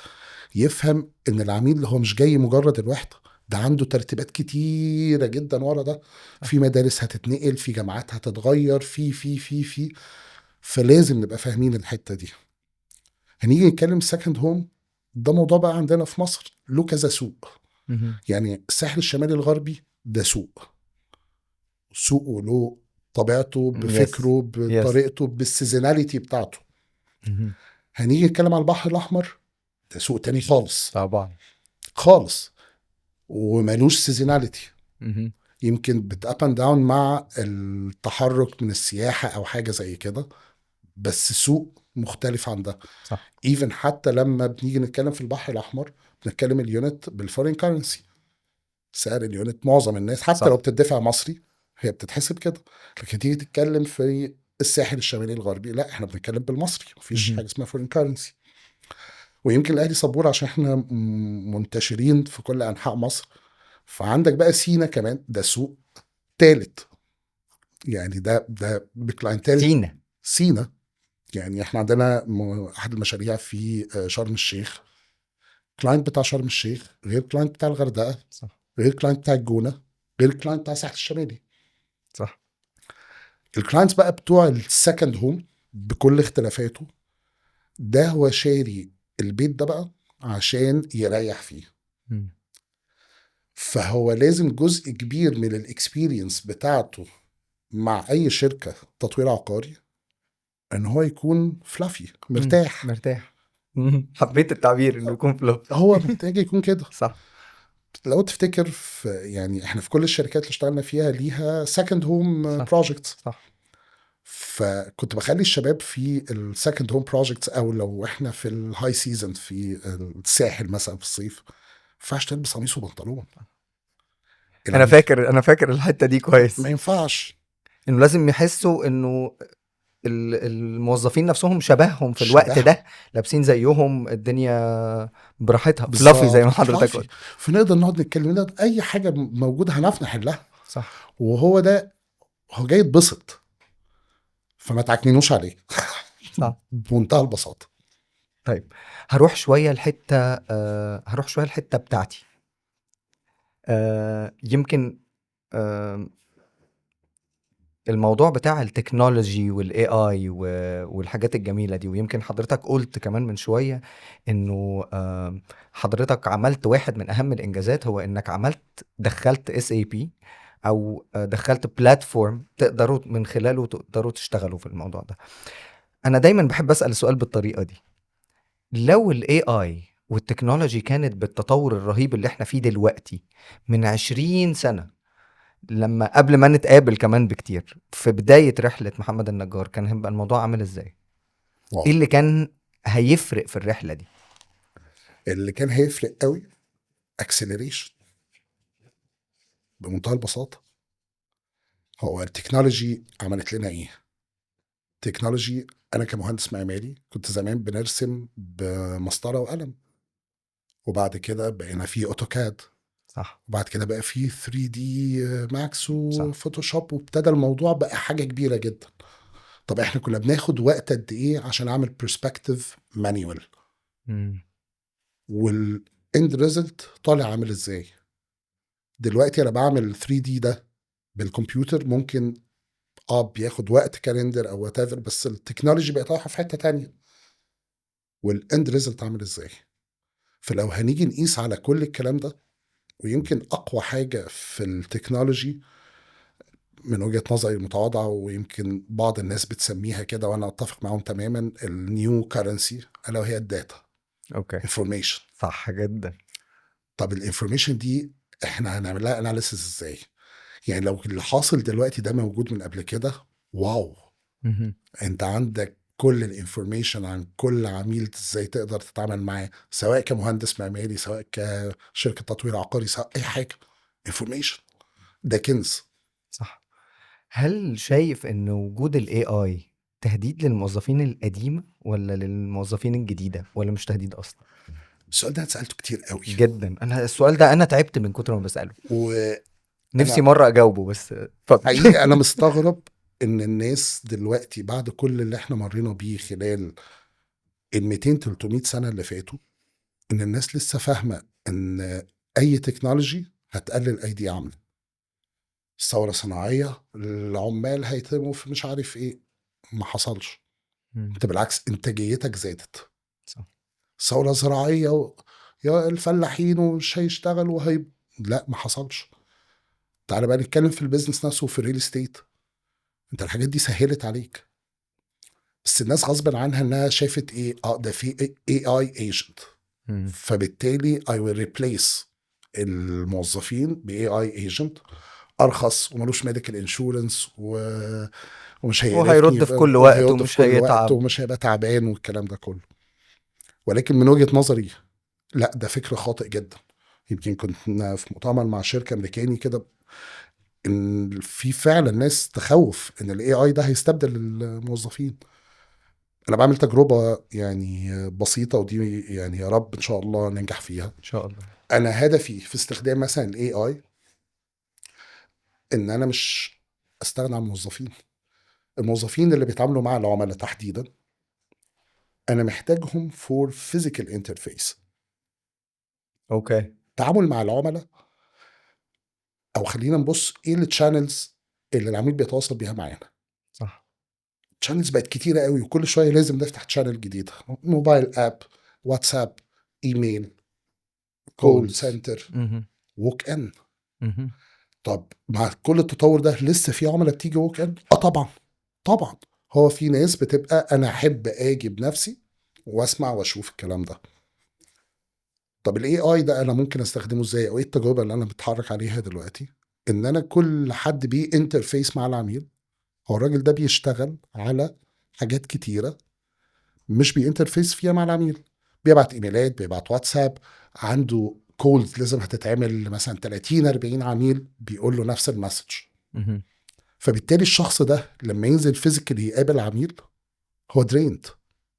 يفهم ان العميل اللي هو مش جاي مجرد الوحدة، ده عنده ترتيبات كتيرة جدا ورا ده، في مدارس هتتنقل، في جامعات هتتغير، في فلازم نبقى فاهمين الحتة دي. هنيجي نتكلم سكند هوم، ده موضوع بقى عندنا في مصر له كذا سوق. يعني الساحل الشمالي الغربي ده سوق وله طبيعته يس. بفكره يس. بطريقته بالسيزوناليتي بتاعته. هنيجي نتكلم على البحر الاحمر، ده سوق تاني خالص طبعا. خالص، ومالوش سيزوناليتي، يمكن بتاب اند داون مع التحرك من السياحه او حاجه زي كده، بس سوق مختلف عن ده. صح. ايفن حتى لما بنيجي نتكلم في البحر الاحمر بنتكلم اليونت بالفورين كارنسي، سعر اليونت معظم الناس حتى لو صح. بتدفع مصري هي بتتحسب كده. لكن تيجي تتكلم في الساحل الشمالي الغربي، لا احنا بنتكلم بالمصري، مفيش حاجه اسمها فورين كارنسي. ويمكن الاهلي صبور عشان احنا منتشرين في كل انحاء مصر، فعندك بقى سينا كمان ده سوق تالت، يعني ده بكلاينتيل سينا. سينا. يعني احنا عندنا احد المشاريع في شرم الشيخ، كلاينت بتاع شرم الشيخ غير كلاينت بتاع الغردقه، صح. غير كلاينت بتاع الجونه، غير كلاينت بتاع الساحل الشمالي. صح. الكلاينتس بقى بتوع السكند هوم بكل اختلافاته، ده هو شاري البيت ده بقى عشان يريح فيه، فهو لازم جزء كبير من الاكسبيرينس بتاعته مع اي شركة تطوير عقاري ان هو يكون فلافي مرتاح. مرتاح. حبيت التعبير انه يكون فلو. هو محتاج يكون كده. صح. لو تفتكر في يعني احنا في كل الشركات اللي اشتغلنا فيها ليها سكند هوم صح. بروجكتس، صح. فكنت بخلي الشباب في السكند هوم بروجكتس، او لو احنا في الهاي سيزون في الساحل مثلا في الصيف، ما ينفعش تلبس قميص وبنطلون. انا العميل فاكر انا فاكر الحتة دي ما كويس، ينفعش. انه لازم يحسوا انه الموظفين نفسهم شبههم في الوقت شبههم ده، لابسين زيهم، الدنيا براحتها فلافي زي ما بالظبط حضرتك فلافي، قلت. فنقدر نقعد نتكلم، نقدر اي حاجه موجوده هنعرف نحلها. صح. وهو ده، هو جاي يتبسط، فما تعكنينوش عليه. صح. بمنتهى البساطه. طيب، هروح شوية الحتة بتاعتي. يمكن آه الموضوع بتاع التكنولوجي والاي اي والحاجات الجميله دي، ويمكن حضرتك قلت كمان من شويه انه حضرتك عملت واحد من اهم الانجازات، هو انك دخلت اس اي بي، او دخلت بلاتفورم تقدروا من خلاله تقدروا تشتغلوا في الموضوع ده. انا دايما بحب اسال السؤال بالطريقه دي: لو الاي اي والتكنولوجي كانت بالتطور الرهيب اللي احنا فيه دلوقتي من 20 سنه، لما قبل ما نتقابل كمان بكتير، في بداية رحلة محمد النجار، كان هيبقى الموضوع عامل ازاي؟ واو. ايه اللي كان هيفرق في الرحلة دي؟ اللي كان هيفرق قوي اكسلريشن. بمنتهى البساطه. هو التكنولوجي عملت لنا ايه؟ تكنولوجي، انا كمهندس معماري كنت زمان بنرسم بمسطره وقلم، وبعد كده بقينا في اوتوكاد، صح وبعد كده بقى في 3 دي ماكس صح. وفوتوشوب، وابتدى الموضوع بقى حاجه كبيره جدا. طب احنا كنا بناخد وقت قد ايه عشان اعمل برسبكتيف مانيوال، مم. والاند ريزلت طالع عامل ازاي؟ دلوقتي انا بعمل 3 دي ده بالكمبيوتر، ممكن بياخد وقت كالندر او وات ايفر، بس التكنولوجي بقت رايحه في حته تانية، والاند ريزلت عامل ازاي؟ فلو هنيجي نقيس على كل الكلام ده، ويمكن اقوى حاجه في التكنولوجي من وجهه نظري المتواضعه، ويمكن بعض الناس بتسميها كده وانا اتفق معاهم تماما، النيو كارنسي، الا وهي الداتا، اوكي انفورميشن. صح جدا. طب الانفورميشن دي احنا هنعمل لها اناليسيس ازاي؟ يعني لو اللي حاصل دلوقتي ده موجود من قبل كده، واو، مهم. انت عندك كل الانفورميشن عن كل عميل، ازاي تقدر تتعامل معاه، سواء كمهندس معماري، سواء كشركه تطوير عقاري، سواء اي حاجه. انفورميشن ده كنز. صح. هل شايف ان وجود ال AI تهديد للموظفين القديمة ولا للموظفين الجديدة، ولا مش تهديد اصلا؟ السؤال ده أنا سالته كتير قوي، جدا، انا السؤال ده انا تعبت من كتر ما بسأله، وانا نفسي مرة اجاوبه بس اتفضل. حقيقي انا مستغرب ان الناس دلوقتي بعد كل اللي احنا مرينا بيه خلال ال 200 300 سنه اللي فاتوا، ان الناس لسه فاهمه ان اي تكنولوجي هتقلل ايدي عامله. الثوره الصناعيه العمال هيتموا في مش عارف ايه، ما حصلش. مم. انت بالعكس انتاجيتك زادت. صح. ثوره زراعيه يا الفلاحين ومش هيشتغلوا لا، ما حصلش. تعال بقى نتكلم في البيزنس نفسه وفي الريل استيت، انت الحاجات دي سهلت عليك، بس الناس غصب عنها انها شافت ايه، ده في اي اي ايجنت، مم. فبالتالي I will replace الموظفين ب AI agent أرخص وملوش ميديكال انشورنس ومش هيقرفني وهيرد في كل وقت وهيقعد في ومش كل وقت هيتعب. ومش هيبقى تعبان والكلام ده كله. ولكن من وجهة نظري لا، ده فكر خاطئ جدا. يمكن كنت في مؤتمر مع شركة أمريكاني كده، إن في فعلا ناس تخوف إن ال AI ده هيستبدل الموظفين. أنا بعمل تجربة يعني بسيطة، ودي يعني يا رب إن شاء الله ننجح فيها. ان شاء الله. انا هدفي في استخدام مثلا الاي اي ان انا مش استغنى عن الموظفين. الموظفين اللي بيتعاملوا مع العملاء تحديدا، انا محتاجهم فور فيزيكال انترفيس، اوكي. تعامل مع العملاء. او خلينا نبص ايه التشانلز اللي العميل بيتواصل بيها معانا. صح. تشانلز بقت كتيره قوي، وكل شويه لازم نفتح تشانل جديده، موبايل اب، واتساب، ايميل، كول كولز. سنتر، مهم. ووك ان. مهم. طب مع كل التطور ده لسه في عملاء بتيجي ووك ان؟ طبعا، طبعا. هو في ناس بتبقى انا احب اجي بنفسي واسمع واشوف الكلام ده. طب الاي اي ده انا ممكن استخدمه ازاي، او ايه التجربه اللي انا بتحرك عليها دلوقتي؟ ان انا كل حد بيه انترفيس مع العميل، هو الراجل ده بيشتغل على حاجات كتيره مش بينترفيس فيها مع العميل، بيبعت ايميلات، بيبعت واتساب، عنده كولز لازم هتتعمل مثلا 30 40 عميل بيقول له نفس المسج. مهم. فبالتالي الشخص ده لما ينزل فيزيكالي يقابل عميل، هو دريند،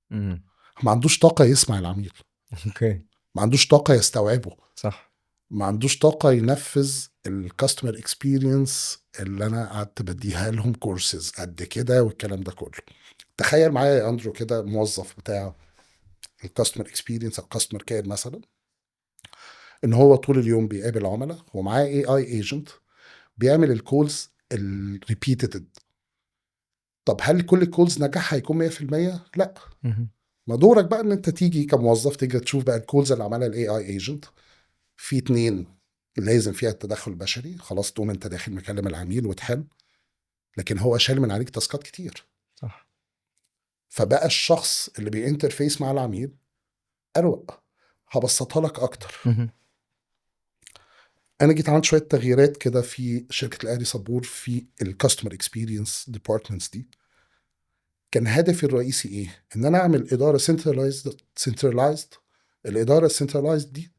مهم. ما عندوش طاقة يسمع العميل، اوكي. ما عندوش طاقة يستوعبه، صح. ما عندوش طاقة ينفذ الكاستمر اكسبيرينس اللي انا قعدت بديها لهم كورسز قد كده والكلام ده كله. تخيل معايا يا اندرو كده موظف بتاع الكاستمر اكسبيرينس او كاستمر كير مثلا، ان هو طول اليوم بيقابل عملاء ومعاه اي اي ايجنت بيعمل الكولز الريبيتد. طب هل كل الكولز نجاحها هيكون 100%؟ لا. مهم. ما دورك بقى ان انت تيجي كموظف تيجي تشوف بقى الكولز اللي عملها الاي اي ايجنت، في 2 لازم فيها التدخل البشري، خلاص تقوم انت داخل مكلم العميل وتحل، لكن هو شال من عليك تاسكات كتير. صح. فبقى الشخص اللي بينترفيس مع العميل اروق. هبسطها لك اكتر. مهم. انا جيت عملت شويه تغييرات كده في شركه الاهلي صبور في الكاستمر اكسبيرينس ديبارتمنتس دي. كان هدفي الرئيسي ايه؟ ان انا اعمل اداره سنترلايزد. الاداره السنترلايزد دي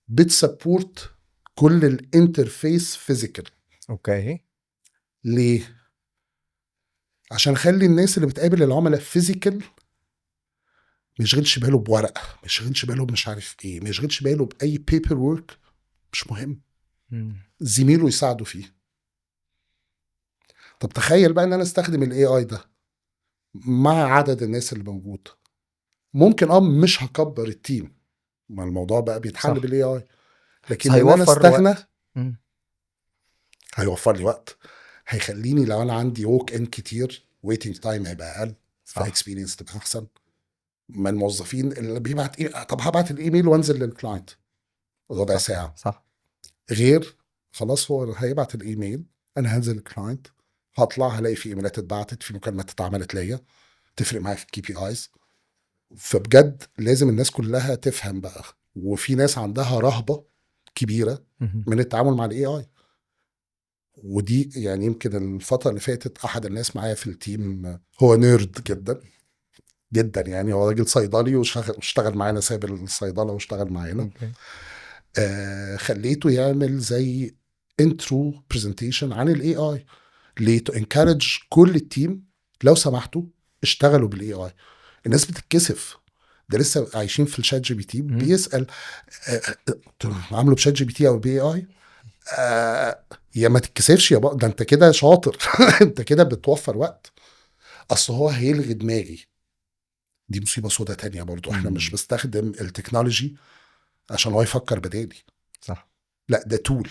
بتسبورت كل الانترفيس فيزيكال. اوكي. ليه؟ عشان خلي الناس اللي بتقابل العملاء فيزيكال ما يشغلش باله بورقه، ما يشغلش باله مش عارف ايه، ما يشغلش باله باي بيبر وورك، مش مهم، زميله يساعده فيه. طب تخيل بقى ان انا استخدم الاي اي ده مع عدد الناس اللي موجود، ممكن مش هكبر التيم، ما الموضوع بقى بيتحل صح. بالاي اي، بس لكن ان انا هيوفر استغنى وقت. مم. هيوفر لي وقت، هيخليني لو انا عندي ووك ان كتير ويتنج تايم هيبقى اقل، صح. فاكسبيرينس تبقى احسن. ما الموظفين اللي بيبعت طب هبعت الايميل وانزل للكلاينت ربع صح. ساعه، صح. غير خلاص هو هيبعت الايميل، انا هنزل الكلاينت، هطلع هلاقي في ايميلات اتبعتت، في مكالمات اتعملت ليا تفرق معايا في الكي بي ايز. فبجد لازم الناس كلها تفهم بقى، وفي ناس عندها رهبه كبيره مهم. من التعامل مع الاي اي. ودي يعني يمكن الفتره اللي فاتت احد الناس معايا في التيم هو نيرد جدا جدا، يعني هو راجل صيدلي واشتغل معانا، ساب الصيدله واشتغل معانا. اوكي. خليته يعمل زي انترو برزنتيشن عن الاي اي، ليه؟ تو انكارج كل التيم لو سمحتوا اشتغلوا بالاي اي. الناس بتتكسف، ده لسه عايشين في الشات جي بي تي، مم. بيسال عامله بشات جي بي تي او باي اي. يا ما تتكسفش يا بقى، ده انت كده شاطر انت كده بتوفر وقت. اصل هو هيلغي دماغي، دي مصيبه سودة تانية برضو. احنا مش مم. بستخدم التكنولوجي عشان هو يفكر بدالي، صح. لا ده تول،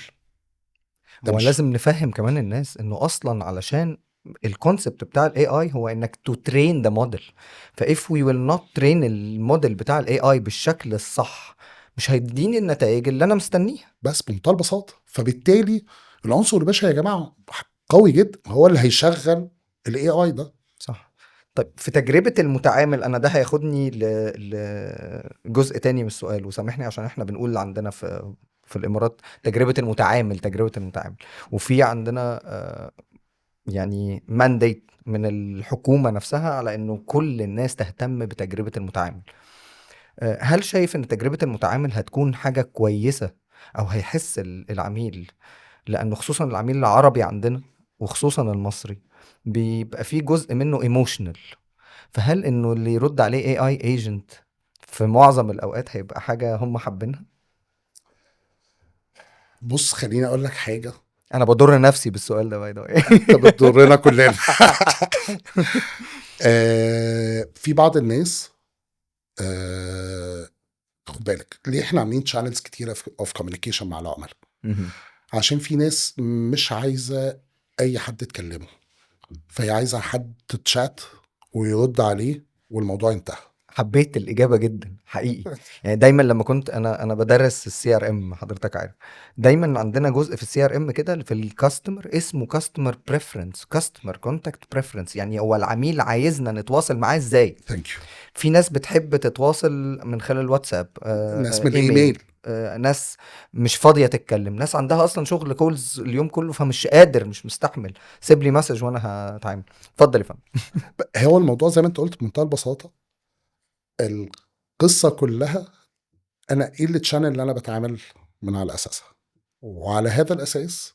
ده هو مش لازم نفهم كمان الناس انه اصلا علشان الكونسبت بتاع الاي اي هو انك تو ترين ذا موديل. فاف وي ويل نوت ترين الموديل بتاع الاي اي بالشكل الصح، مش هيديني النتائج اللي انا مستنيها. بس بمنتهى البساطه. فبالتالي العنصر البشري يا جماعه قوي جدا، هو اللي هيشغل الاي اي ده. صح. طيب في تجربة المتعامل، أنا ده هياخدني لجزء تاني من السؤال، وسامحني عشان احنا بنقول اللي عندنا في الإمارات تجربة المتعامل، تجربة المتعامل، وفي عندنا يعني مانديت من الحكومة نفسها على إنه كل الناس تهتم بتجربة المتعامل. هل شايف إن تجربة المتعامل هتكون حاجة كويسة، أو هيحس العميل، لأنه خصوصا العميل العربي عندنا وخصوصا المصري بيبقى فيه جزء منه ايموشنال، فهل انه اللي يرد عليه اي اي ايجنت في معظم الاوقات هيبقى حاجة هم حابينها؟ بص خليني اقول لك حاجه، انا بضر نفسي بالسؤال ده باي ذا واي. انت بتضرنا كلنا. في بعض الناس خد بالك ليه احنا عاملين شانلز كتيره اوف كوميونيكيشن مع العملاء، عشان في ناس مش عايزه اي حد يتكلمه، فهي عايزه حد تتشات ويرد عليه والموضوع انتهى. حبيت الإجابة جدا حقيقي. يعني دايما لما كنت أنا بدرس السي ار ام، حضرتك عارف، دايما عندنا جزء في السي ار ام كده في الكاستمر اسمه كاستمر بريفرنس، كاستمر كونتاكت بريفرنس، يعني هو العميل عايزنا نتواصل معاه ازاي. ثانك يو. في ناس بتحب تتواصل من خلال الواتساب، الناس من ايميل، الايميل. ناس مش فاضية تتكلم، ناس عندها اصلا شغل كولز اليوم كله فمش قادر، مش مستحمل، سيب لي مسج وانا هتعامل. اتفضل يا فندم. هو الموضوع زي ما انت قلت بمنتهى البساطه، القصه كلها انا ايه التشانل اللي انا بتعامل من على اساسها، وعلى هذا الاساس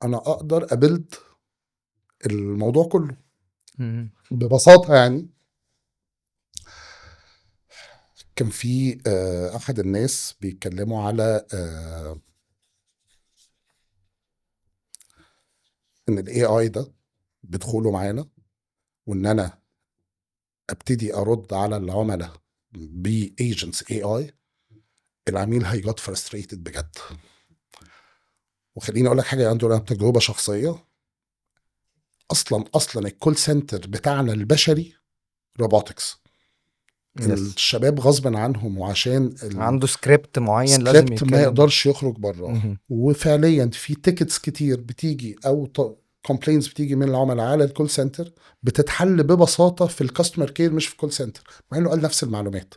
انا اقدر ابلد الموضوع كله ببساطه. يعني كان في احد الناس بيتكلموا على ان الاي اي ده بدخوله معانا، وان انا ابتدي ارد على العملاء بايجنتس اي اي، العميل هيجت فرستريتد بجد. وخليني اقول لك حاجه، عنده انا تجربه شخصيه. اصلا الكول سنتر بتاعنا البشري روبوتكس، يس. الشباب غصبا عنهم وعشان عنده سكريبت معين لازم السكريبت ما يتكلم. يقدرش يخرج براه. وفعليا في تيكتس كتير بتيجي او كومبلينز بتيجي من العملاء على الكول سنتر، بتتحل ببساطه في الكاستمر كير مش في الكول سنتر، مع انه قال نفس المعلومات،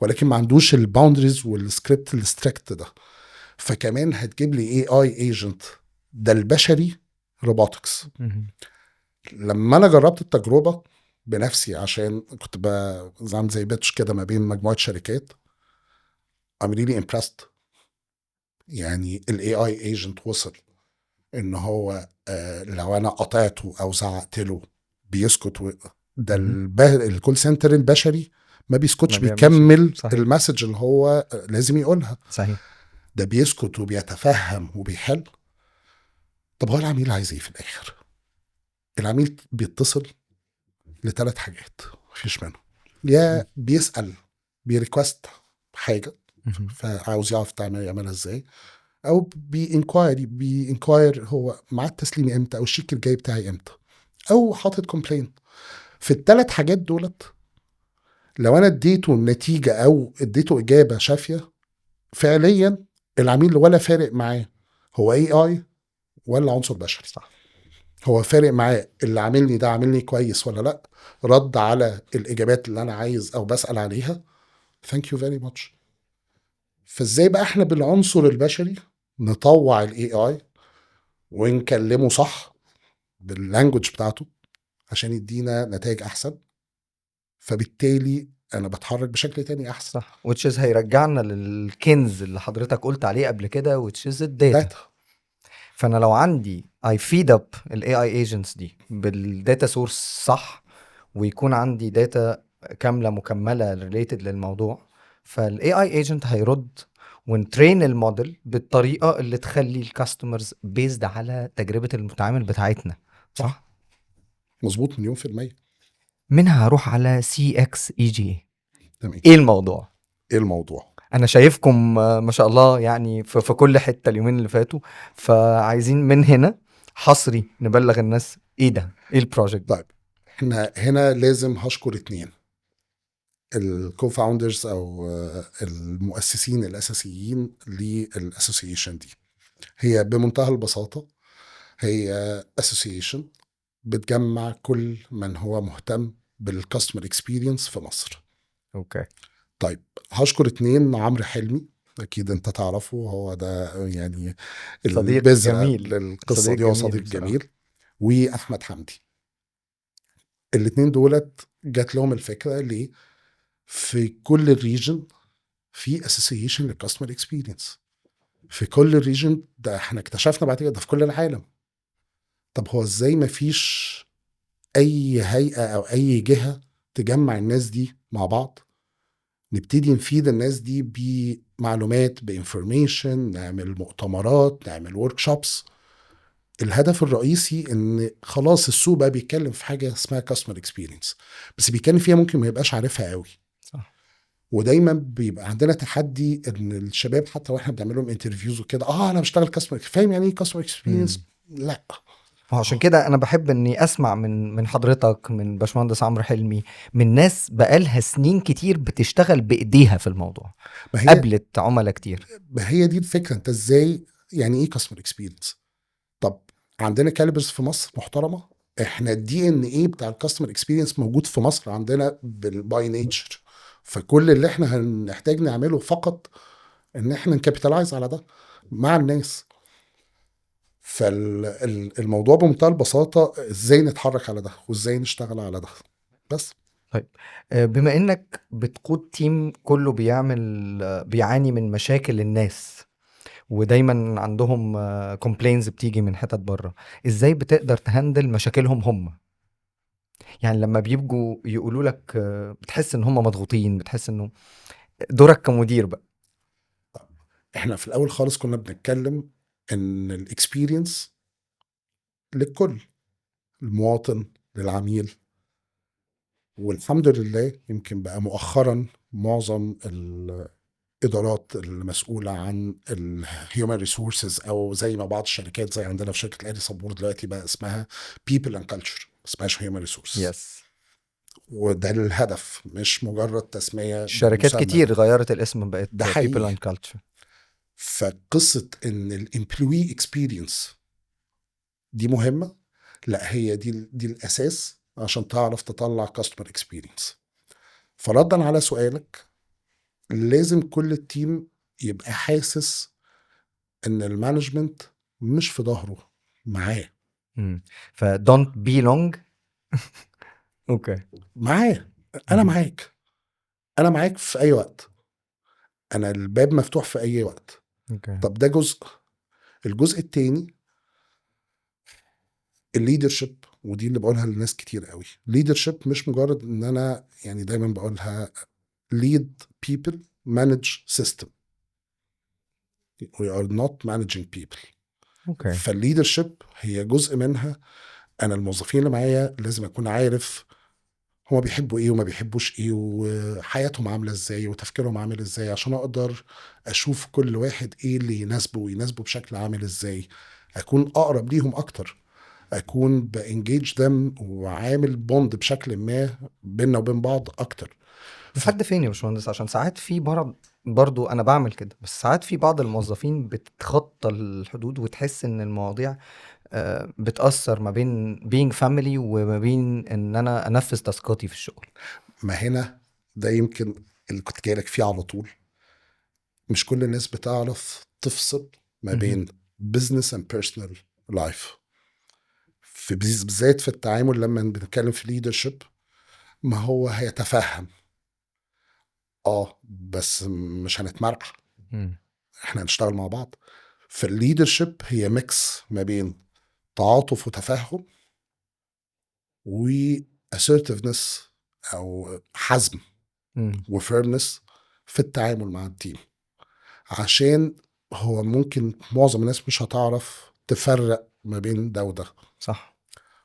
ولكن ما عندوش الباوندريز والسكريبت الستريكت ده. فكمان هتجيب لي اي اي ايجنت، ده البشري روبوتكس. لما انا جربت التجربه بنفسي عشان كنت بعمل زي بيتش كده ما بين مجموعه شركات، عاملين لي امبرست، يعني الاي اي ايجنت وصل ان هو لو انا قطعته او زعقت له بيسكت ده الكول سنتر البشري ما بيسكتش، ما بيعملش بيكمل صحيح المسج اللي هو لازم يقولها. صحيح. ده بيسكت وبيتفهم وبيحل. طب هو العميل عايز ايه في الاخر؟ العميل بيتصل لثلاث حاجات مفيش منهم. يا بيسأل بيريكوست حاجة مهم. فعاوز يعرف يعملها ازاي، او بينكواير هو مع التسليم امتى، او الشيك الجاي بتاعي امتى، او حاطط كومبلين. في الثلاث حاجات دولت لو انا اديته نتيجة او اديته اجابة شافية فعليا، العميل ولا فارق معاه هو اي اي ولا عنصر بشري. صح. هو فارق معاه اللي عاملني ده عاملني كويس ولا لا، رد على الاجابات اللي انا عايز او بسأل عليها. ثانك يو فيري ماتش. فازاي بقى احنا بالعنصر البشري نطوع الاي اي ونكلمه صح باللانجوج بتاعته عشان يدينا نتائج احسن، فبالتالي انا بتحرك بشكل تاني احسن. صح which is هيرجعنا للكنز اللي حضرتك قلت عليه قبل كده which is الداتا. داتا. فانا لو عندي I feed up ال AI agents دي بالداتا سورس صح، ويكون عندي داتا كاملة مكملة related للموضوع، فال AI agent هيرد ونترين الموديل بالطريقة اللي تخلي الكاستمرز بيزد على تجربة المتعامل بتاعتنا. صح؟ مظبوط مليون في المية. منها هروح على CXEGA. تمام. ايه الموضوع؟ ايه الموضوع؟ انا شايفكم ما شاء الله يعني في كل حتة اليومين اللي فاتوا، فعايزين من هنا حصري نبلغ الناس ايه ده، ايه البروجكت. طيب احنا هنا لازم هشكر اتنين، الكو فاوندرز او المؤسسين الاساسيين للاسوسيشن دي. هي بمنتهى البساطة هي اسوسيشن بتجمع كل من هو مهتم بالكاستمر اكسبيرينس في مصر. اوكي. طيب هشكر اتنين، عمرو حلمي اكيد انت تعرفه، هو ده يعني صديق البذرة جميل. للقصة صديق دي، هو جميل صديق بصراحة. جميل. واحمد حمدي، الاتنين دولت جات لهم الفكرة ليه؟ في كل الريجن في اسوسيشن للكاستمر اكسبيرينس، في كل الريجن ده احنا اكتشفنا بعد كده ده في كل العالم. طب هو ازاي ما فيش اي هيئة او اي جهة تجمع الناس دي مع بعض، نبتدي نفيد الناس دي بمعلومات بانفورميشن، نعمل مؤتمرات، نعمل ورك شوبس. الهدف الرئيسي ان خلاص السوق بقى بيتكلم في حاجه اسمها كاستمر اكسبيرينس، بس بيتكلم فيها ممكن ما يبقاش عارفها قوي. صح. ودايما بيبقى عندنا تحدي ان الشباب حتى واحنا بنعمل لهم انترفيوز وكده، انا بشتغل كاستمر، فاهم يعني ايه كاستمر اكسبيرينس؟ لا. عشان كده انا بحب اني اسمع من حضرتك، من باشمهندس عمرو حلمي، من ناس بقالها سنين كتير بتشتغل بايديها في الموضوع، ما هي قابلت عملاء كتير. ما هي دي الفكره، انت ازاي يعني ايه كاستمر اكسبيرينس؟ طب عندنا كاليبرز في مصر محترمه، احنا الدي ان ايه بتاع الكاستمر اكسبيرينس موجود في مصر عندنا باي نيتشر. فكل اللي احنا هنحتاج نعمله فقط ان احنا نكابيتالايز على ده مع الناس. فالموضوع بمنتهى البساطه ازاي نتحرك على ده وازاي نشتغل على ده بس. طيب بما انك بتقود تيم كله بيعاني من مشاكل الناس، ودايما عندهم كومبلينز بتيجي من حتت بره، ازاي بتقدر تهندل مشاكلهم هم؟ يعني لما بيبقوا يقولوا لك بتحس ان هم مضغوطين، بتحس انه دورك كمدير بقى. احنا في الاول خالص كنا بنتكلم ان الاكسبيرينس للكل، المواطن للعميل. والحمد لله يمكن بقى مؤخرا معظم الادارات المسؤوله عن الهيومن ريسورسز، او زي ما بعض الشركات زي عندنا في شركه الادي صبور دلوقتي بقى اسمها بيبل اند كلتشر، ما اسمهاش هيومن ريسورسز. يس. وده الهدف مش مجرد تسميه شركات بمسمى. كتير غيرت الاسم بقت ده people حقيقي. and culture. فقصه ان الامبلوي اكسبيرينس دي مهمه، لا هي دي الاساس عشان تعرف تطلع كاستمر اكسبيرينس. فردا على سؤالك، لازم كل التيم يبقى حاسس ان المانجمنت مش في ظهره، معاه. ف don't belong. اوكي. معاه. انا معاك، انا معاك في اي وقت، انا الباب مفتوح في اي وقت. اوكي. طب ده جزء. الجزء التاني الليدرشيب، ودي اللي بقولها للناس كتير قوي. ليدرشيب مش مجرد ان انا يعني دايما بقولها lead people manage system. we are not managing people. اوكي. فالليدرشيب هي جزء منها. انا الموظفين اللي معايا لازم اكون عارف هما بيحبوا ايه وما بيحبوش ايه، وحياتهم عامله ازاي وتفكيرهم عامل ازاي، عشان اقدر اشوف كل واحد ايه اللي يناسبه ويناسبه بشكل عامل ازاي. اكون اقرب ليهم اكتر، اكون بانجيج ذم وعامل بوند بشكل ما بيننا وبين بعض اكتر. لحد فين يا باشمهندس؟ عشان ساعات في برضو انا بعمل كده، بس ساعات في بعض الموظفين بتتخطى الحدود وتحس ان المواضيع بتأثر ما بين being family وما بين ان انا انفذ تاسكاتي في الشغل. ما هنا ده يمكن اللي كنت جايلك فيه على طول. مش كل الناس بتعرف تفصل ما بين business and personal life. في بالذات في التعامل لما بنتكلم في leadership، ما هو هيتفهم بس مش هنتمرقع، مم. احنا هنشتغل مع بعض. فالليدرشيب هي ميكس ما بين تعاطف وتفهم و assertiveness او حزم مم. وفيرنس في التعامل مع التيم. عشان هو ممكن معظم الناس مش هتعرف تفرق ما بين ده وده. صح.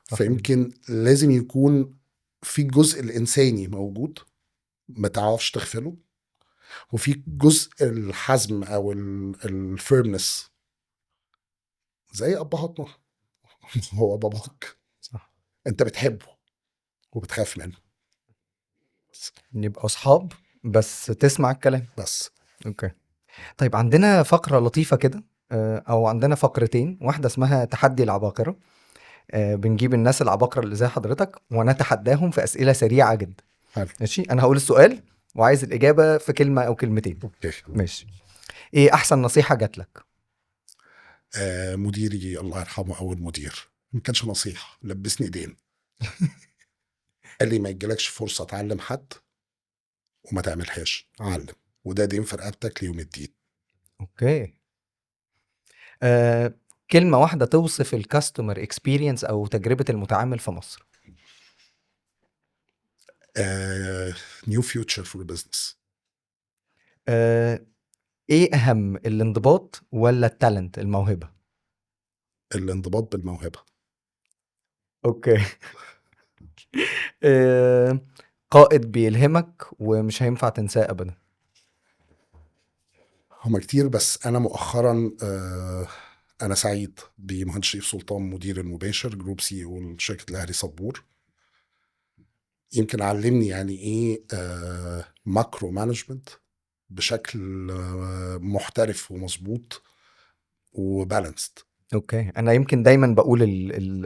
فيمكن لازم يكون في الجزء الإنساني موجود ما تعرفش تغفله، وفي جزء الحزم أو الفيرمنس زي أبهاتنا. هو باباك، صح. أنت بتحبه وبتخاف منه نبقى اصحاب بس تسمع الكلام. بس. اوكي. طيب عندنا فقرة لطيفة كده، او عندنا فقرتين، واحدة اسمها تحدي العباقرة. بنجيب الناس العباقرة اللي زي حضرتك ونتحداهم في أسئلة سريعة جدا. حلو. ماشي، انا هقول السؤال وعايز الإجابة في كلمة او كلمتين. أوكي. ماشي. ايه احسن نصيحة جات لك؟ مديري الله يرحمه، أول مدير ما كانش نصيحة، لبسني دين. قال لي ما يجيلكش فرصة تعلم حد وما تعملهاش، علم، وده دين في رقبتك ليوم الدين. اوكي. كلمة واحدة توصف الكاستمر اكسبيرينس او تجربة المتعامل في مصر. نيو فيوتشر فور بزنس. ايه اهم، الانضباط ولا التالنت الموهبة؟ الانضباط بالموهبة. اوكي. آه قائد بيلهمك ومش هينفع تنساه ابدا. هما كتير، بس أنا مؤخرا أنا سعيد بمهندس شريف سلطان، مدير المباشر جروب سي او لشركة الأهلي صبور. يمكن علمني يعني إيه ماكرو مانجمنت بشكل محترف ومظبوط وبالانسد. اوكي. انا يمكن دايما بقول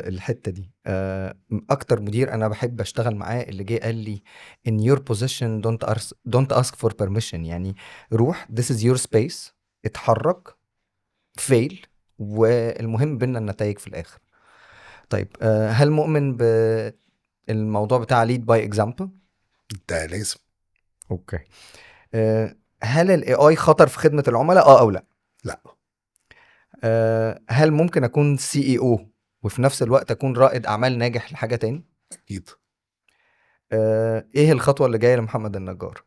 الحتة دي، اكتر مدير انا بحب اشتغل معاه اللي جه قال لي in your position don't ask for permission. يعني روح، this is your space، اتحرك، فيل، والمهم بينا النتائج في الاخر. طيب هل مؤمن بالموضوع بتاع lead by example؟ ده لازم. اوكي. هل ال AI خطر في خدمة العملاء او لا؟ لا. هل ممكن اكون CEO وفي نفس الوقت اكون رائد اعمال ناجح لحاجة تاني؟ أكيد. ايه الخطوة اللي جاية لمحمد النجار؟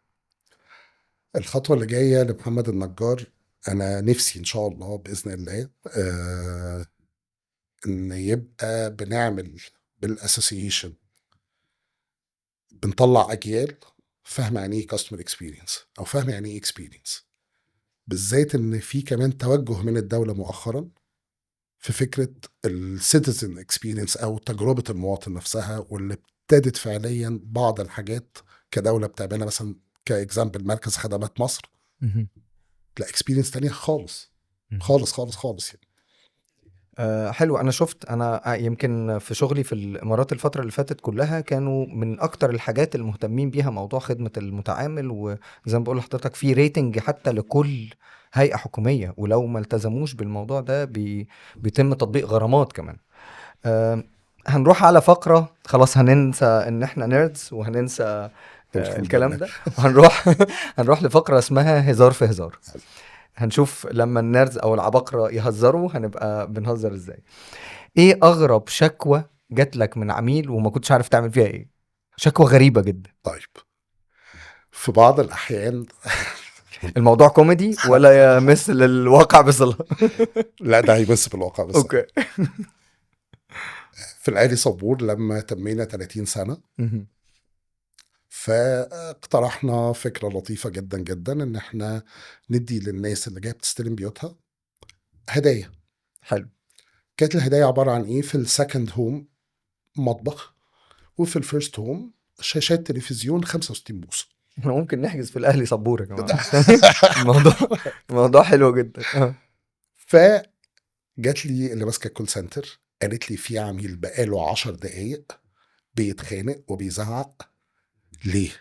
الخطوة اللي جاية لمحمد النجار، أنا نفسي إن شاء الله بإذن الله إن يبقى بنعمل بالأسوسيشن، بنطلع أجيال فاهمة يعني إيه كاستمر اكسبيرينس أو فاهمة يعني إيه اكسبيرينس. بالذات إن في كمان توجه من الدولة مؤخرا في فكرة السيتيزن اكسبيرينس أو تجربة المواطن نفسها، واللي ابتدت فعليا بعض الحاجات كدولة بتعملها، مثلا كإكزامبل مركز خدمات مصر. لا، اكسبيرينس تانية خالص خالص خالص خالص يعني. حلو. انا شفت، انا يمكن في شغلي في الامارات الفتره اللي فاتت كلها كانوا من اكتر الحاجات المهتمين بيها موضوع خدمه المتعامل، وزي ما بقول لحضرتك في ريتنج حتى لكل هيئه حكوميه، ولو ما التزموش بالموضوع ده بيتم تطبيق غرامات كمان. هنروح على فقره، خلاص هننسى ان احنا نيردز وهننسى الحمد الكلام لله. ده، وهنروح هنروح لفقره اسمها هزار في هزار. هنشوف لما النيرز او العباقرة يهزروا هنبقى بنهزر ازاي. ايه اغرب شكوى جات لك من عميل وما كنتش عارف تعمل فيها ايه؟ شكوى غريبة جدا. طيب، في بعض الأحيان الموضوع كوميدي ولا يمثل الواقع بصلة؟ لا ده هيمس بالواقع بس. اوكي. في العالي صبور لما تمينا 30 سنة، فاقترحنا فكرة لطيفة جدا جدا ان احنا ندي للناس اللي جايه بتستلم بيوتها هدايا. حلو. كانت الهدايا عبارة عن ايه؟ في السكند هوم مطبخ، وفي الفيرست هوم شاشات تلفزيون 65 بوصة. احنا ممكن نحجز في الاهلي صبور يا جماعة. الموضوع الموضوع حلو جدا. فجات لي اللي ماسكة الكول سنتر قالت لي في عميل بقاله 10 دقايق بيتخانق وبيزعق. ليه؟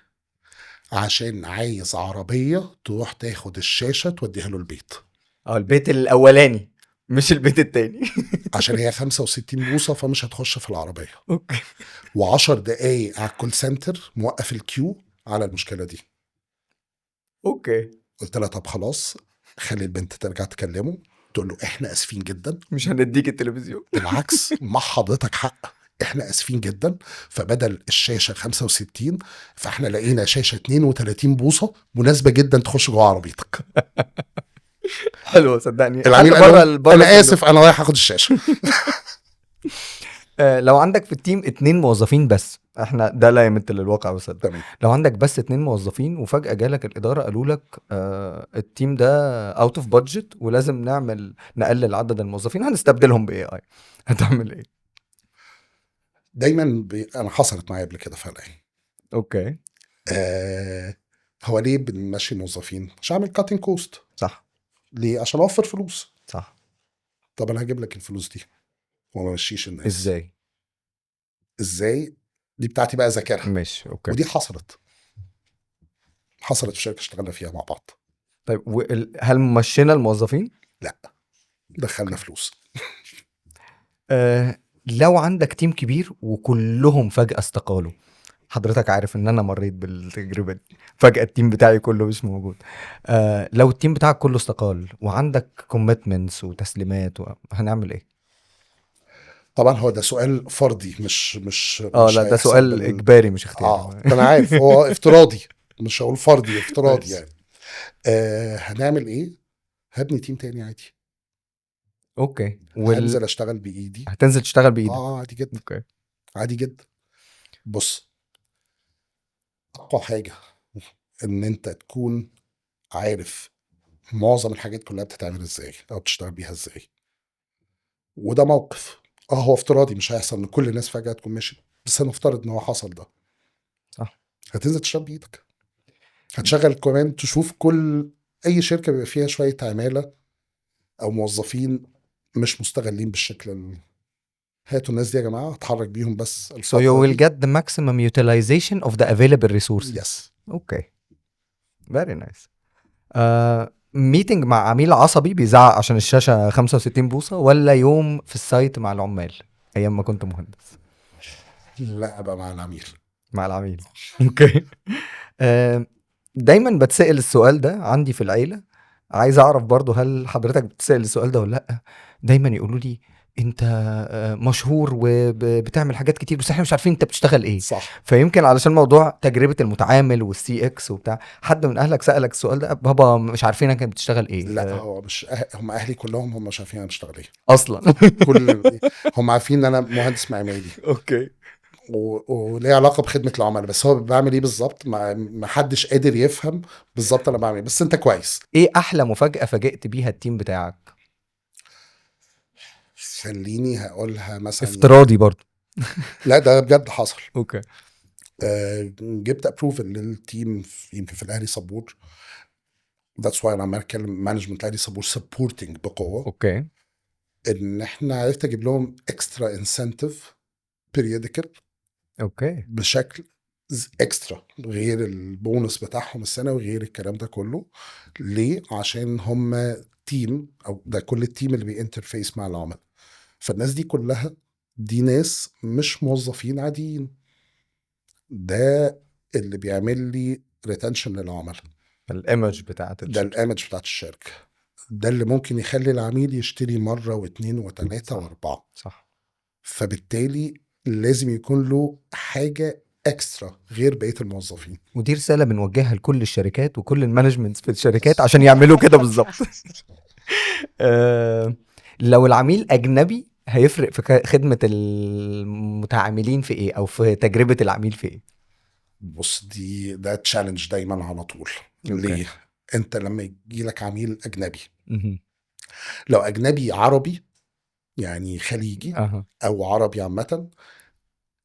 عشان عايز عربية تروح تاخد الشاشة توديها له البيت، البيت الاولاني مش البيت التاني. عشان هي 65 بوصة فمش هتخش في العربية. اوكي. و10 دقايق على الكول سنتر موقف الكيو على المشكلة دي. اوكي. قلت لها طب خلاص، خلي البنت ترجع تكلمه، تقول له احنا اسفين جدا، مش هنديك التلفزيون. بالعكس مع حضرتك حق، احنا اسفين جدا، فبدل الشاشه 65 فاحنا لقينا شاشه 32 بوصه مناسبه جدا تخش جوه عربيتك. حلو صدقني. العميل حل قال بره لهم بره انا اسف انا رايح اخد الشاشه. لو عندك في التيم 2 موظفين بس، احنا ده لا يمت للواقع بصدق. تمام. لو عندك بس 2 موظفين وفجأة جالك الإدارة قالوا لك التيم ده اوت اوف بادجت ولازم نقلل عدد الموظفين، هنستبدلهم باي اي، هتعمل ايه؟ دايما انا حصلت معايا قبل كده فعلا. اوكي. هو ليه بنمشي موظفين؟ عشان اعمل كاتنج كوست. صح. ليه؟ عشان اوفر فلوس. صح. طب انا هجيب لك الفلوس دي وما مشيش الناس ازاي؟ ازاي؟ دي بتاعتي بقى ذاكرها. ماشي. اوكي. ودي حصلت في شركه اشتغلنا فيها مع بعض. طيب هل مشينا الموظفين؟ لا، دخلنا فلوس. لو عندك تيم كبير وكلهم فجأة استقالوا، حضرتك عارف ان انا مريت بالتجربة دي، فجأة التيم بتاعي كله مش موجود. لو التيم بتاعك كله استقال وعندك كوميتمنتس وتسليمات هنعمل ايه؟ طبعا هو ده سؤال فردي، مش لا ده هيحسب سؤال اجباري مش اختياري. ده انا عارف هو افتراضي، مش هقول فردي، افتراضي كويس. يعني. هنعمل ايه؟ هبني تيم تاني عادي. اوكي. هنزل اشتغل بايدي. هتنزل تشتغل بايدك؟ عادي جدا. اوكي. عادي جدا. بص، اقوى حاجه ان انت تكون عارف معظم الحاجات كلها بتتعمل ازاي او بتشتغل بيها ازاي. وده موقف هو افتراضي، مش هيحصل ان كل الناس فجاه تكون ماشي، بس هنفترض ان هو حصل ده. صح. هتنزل تشتغل بايدك. هتشغل كمان تشوف كل اي شركه بيبقى فيها شويه عماله او موظفين مش مستغلين بالشكل هاتوا الناس دي يا جماعه اتحرك بيهم بس So الفتره you will دي. get the maximum utilization of the available resources. يس. اوكي. very nice. ميتنج مع عميل عصبي بيزعق عشان الشاشة 65 بوصة، ولا يوم في السايت مع العمال ايام ما كنت مهندس؟ لا، ابقى مع العميل. مع العميل. اوكي. دايما بتسأل السؤال ده عندي في العيلة، عايز اعرف برضو هل حضرتك بتسأل السؤال ده ولا لا. دايما يقولوا لي انت مشهور وبتعمل حاجات كتير بس احنا مش عارفين انت بتشتغل ايه. صح. فيمكن علشان موضوع تجربة المتعامل والسي اكس وبتاع، حد من اهلك سألك السؤال ده؟ بابا مش عارفين انك بتشتغل ايه. لا هو مش هم اهلي كلهم هم مش عارفين انا بشتغل ايه اصلا. كل هم عارفين ان انا مهندس معماري اوكي. وليه علاقه بخدمه العملاء، بس هو بعمل ايه بالظبط ما حدش قادر يفهم بالظبط انا بعمل ايه، بس انت كويس. ايه احلى مفاجأة فاجئت بيها التيم بتاعك؟ خليني هقولها مثلا. افتراضي برضو. لا ده بجد حصل. اوكي. جبت ابروفل للتيم يمكن في الاهلي صبور. ذاتس واي انا عمال اتكلم مانجمنت الاهلي صبور سبورتنج بقوه. اوكي. ان احنا عرفت اجيب لهم اكسترا انسنتيف بيريوديكال اوكي. بشكل اكسترا غير البونص بتاعهم السنوي غير الكلام ده كله. ليه؟ عشان هم تيم، او ده كل التيم اللي بينترفيس مع العملاء، فالناس دي كلها دي ناس مش موظفين عاديين. ده اللي بيعمل لي ريتنشن للعملاء. الايمج بتاعت ده الشركة. الايمج بتاعت الشركه. ده اللي ممكن يخلي العميل يشتري مرة واثنين وثلاثة واربعة. صح. فبالتالي لازم يكون له حاجة اكسترا غير بقية الموظفين. ودي رسالة بنوجهها لكل الشركات وكل المانجمنت في الشركات عشان يعملوا كده بالظبط. لو العميل أجنبي هيفرق في خدمة المتعاملين في إيه، أو في تجربة العميل في إيه؟ بص، ده تشالنج دايما على طول. أوكي. ليه؟ انت لما يجي لك عميل اجنبي، مهم. لو اجنبي عربي يعني خليجي أها. او عربي عامة،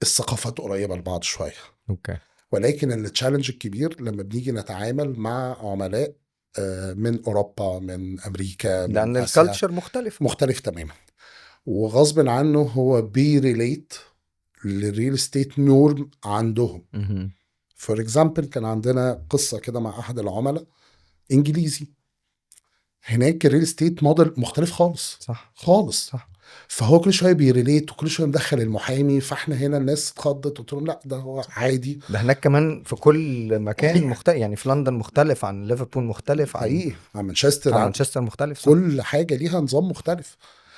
الثقافات قريبة لبعض شوية. أوكي. ولكن التشالنج الكبير لما بنيجي نتعامل مع عملاء من اوروبا، من امريكا، من لأن اسيا، الكالتشر مختلفة. مختلف تماما. وغصب عنه هو بيريليت للريل استيت نورم عندهم. مهم. فور اكزامبل، كان عندنا قصه كده مع احد العملاء انجليزي. هناك الريل استيت موديل مختلف خالص صح. خالص. صح. فهو كل شويه بيريليت وكل شويه مدخل المحامي. فاحنا هنا الناس اتخضت، قلت لهم لا، ده هو عادي. ده هناك كمان في كل مكان مختلف، يعني في لندن مختلف عن ليفربول، مختلف عن حقيقي عن مانشستر، عن عن مانشستر مختلف. صح. كل حاجه ليها نظام مختلف.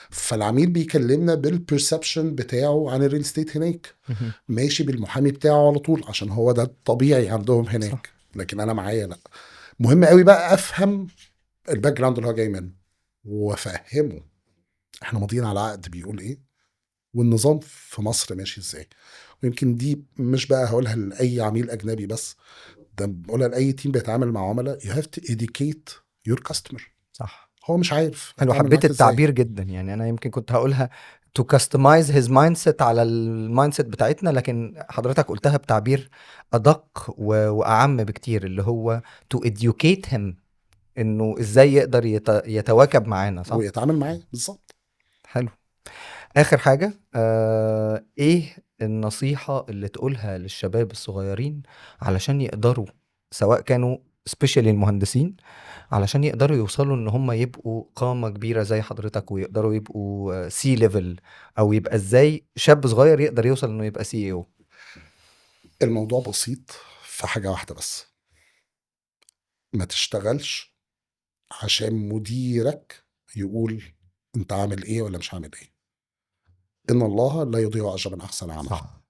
فالعميل بيكلمنا بالبرسبشن بتاعه عن الريل استيت هناك، مهم. ماشي بالمحامي بتاعه على طول عشان هو ده الطبيعي عندهم هناك. صح. لكن انا معايا لا، مهم قوي بقى افهم الباك جراوند اللي هو جاي منه وافهمه احنا ماضيين على عقد بيقول ايه، والنظام في مصر ماشي ازاي. ويمكن دي مش بقى هقولها لاي عميل اجنبي بس، ده بقولها لاي تيم بيتعامل مع عملاء. you have to educate your customer. صح. هو مش عارف حلو، هيتعامل حبيت معاك ازاي. التعبير جدا. يعني انا يمكن كنت هقولها to customize his mindset على المايندسيت بتاعتنا، لكن حضرتك قلتها بتعبير ادق واعم بكتير، اللي هو to educate him انه ازاي يقدر يتواكب معانا. صح. ويتعامل معاه بالظبط. حلو. اخر حاجة، ايه النصيحة اللي تقولها للشباب الصغيرين علشان يقدروا، سواء كانوا سبيشالي المهندسين، علشان يقدروا يوصلوا ان هم يبقوا قامة كبيرة زي حضرتك، ويقدروا يبقوا سي ليفل، او يبقى ازاي شاب صغير يقدر يوصل انه يبقى سي او؟ الموضوع بسيط في حاجة واحدة بس: ما تشتغلش عشان مديرك يقول انت عامل ايه ولا مش عامل ايه. ان الله لا يضيع اجر من احسن عمل. صح.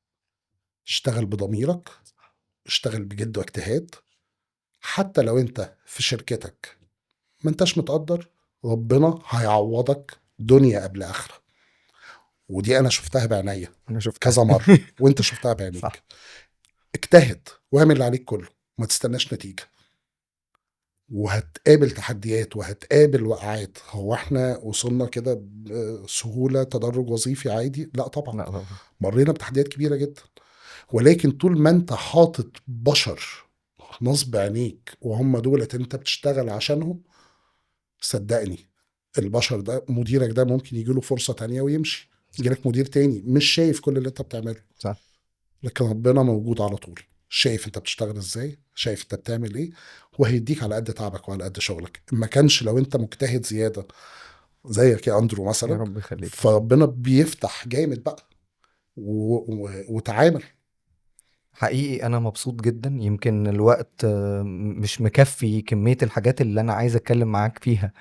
اشتغل بضميرك، اشتغل بجد واجتهاد. حتى لو انت في شركتك ما انتش متقدر، ربنا هيعوضك دنيا قبل اخره. ودي انا شفتها بعينيا انا شفت كذا مره وانت شفتها صح. بعينيك. اجتهد واعمل اللي عليك كله، ما تستناش نتيجه. وهتقابل تحديات وهتقابل وقعات. هو احنا وصلنا كده بسهوله تدرج وظيفي عادي؟ لا طبعا، لا طبعا. مرينا بتحديات كبيره جدا. ولكن طول ما انت حاطط بشر نصب عينيك وهم دولت انت بتشتغل عشانهم، صدقني البشر ده، مديرك ده ممكن يجيله فرصة تانية ويمشي، يجيلك مدير تاني مش شايف كل اللي انت بتعمله. صح. لكن ربنا موجود على طول، شايف انت بتشتغل ازاي، شايف انت بتعمل ايه، وهيديك على قد تعبك وعلى قد شغلك. ما كانش لو انت مجتهد زيادة زيك يا اندرو يا مثلا، رب يخليك. فربنا بيفتح جامد بقى وتعامل. حقيقي انا مبسوط جدا. يمكن الوقت مش مكفي كمية الحاجات اللي انا عايز اتكلم معاك فيها،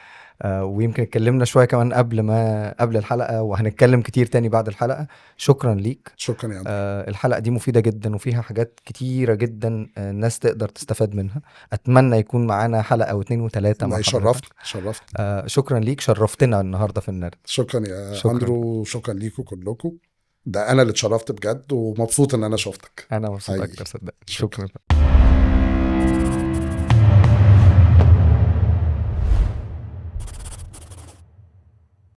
ويمكن اتكلمنا شوية كمان قبل الحلقة، وهنتكلم كتير تاني بعد الحلقة. شكرا ليك. شكرا يا اندرو. الحلقة دي مفيدة جدا وفيها حاجات كتيرة جدا الناس تقدر تستفاد منها. اتمنى يكون معانا حلقة او 2 و3 مع لا، حضرتك. شرفتني. شكرا ليك، شرفتنا النهاردة في النرد. شكرا يا شكرا. اندرو، شكرا ليكم كلكم. ده انا اللي اتشرفت بجد ومبسوط ان انا شفتك. انا مبسوط حقيقي. اكتر، صدق. شكرا. شكرا.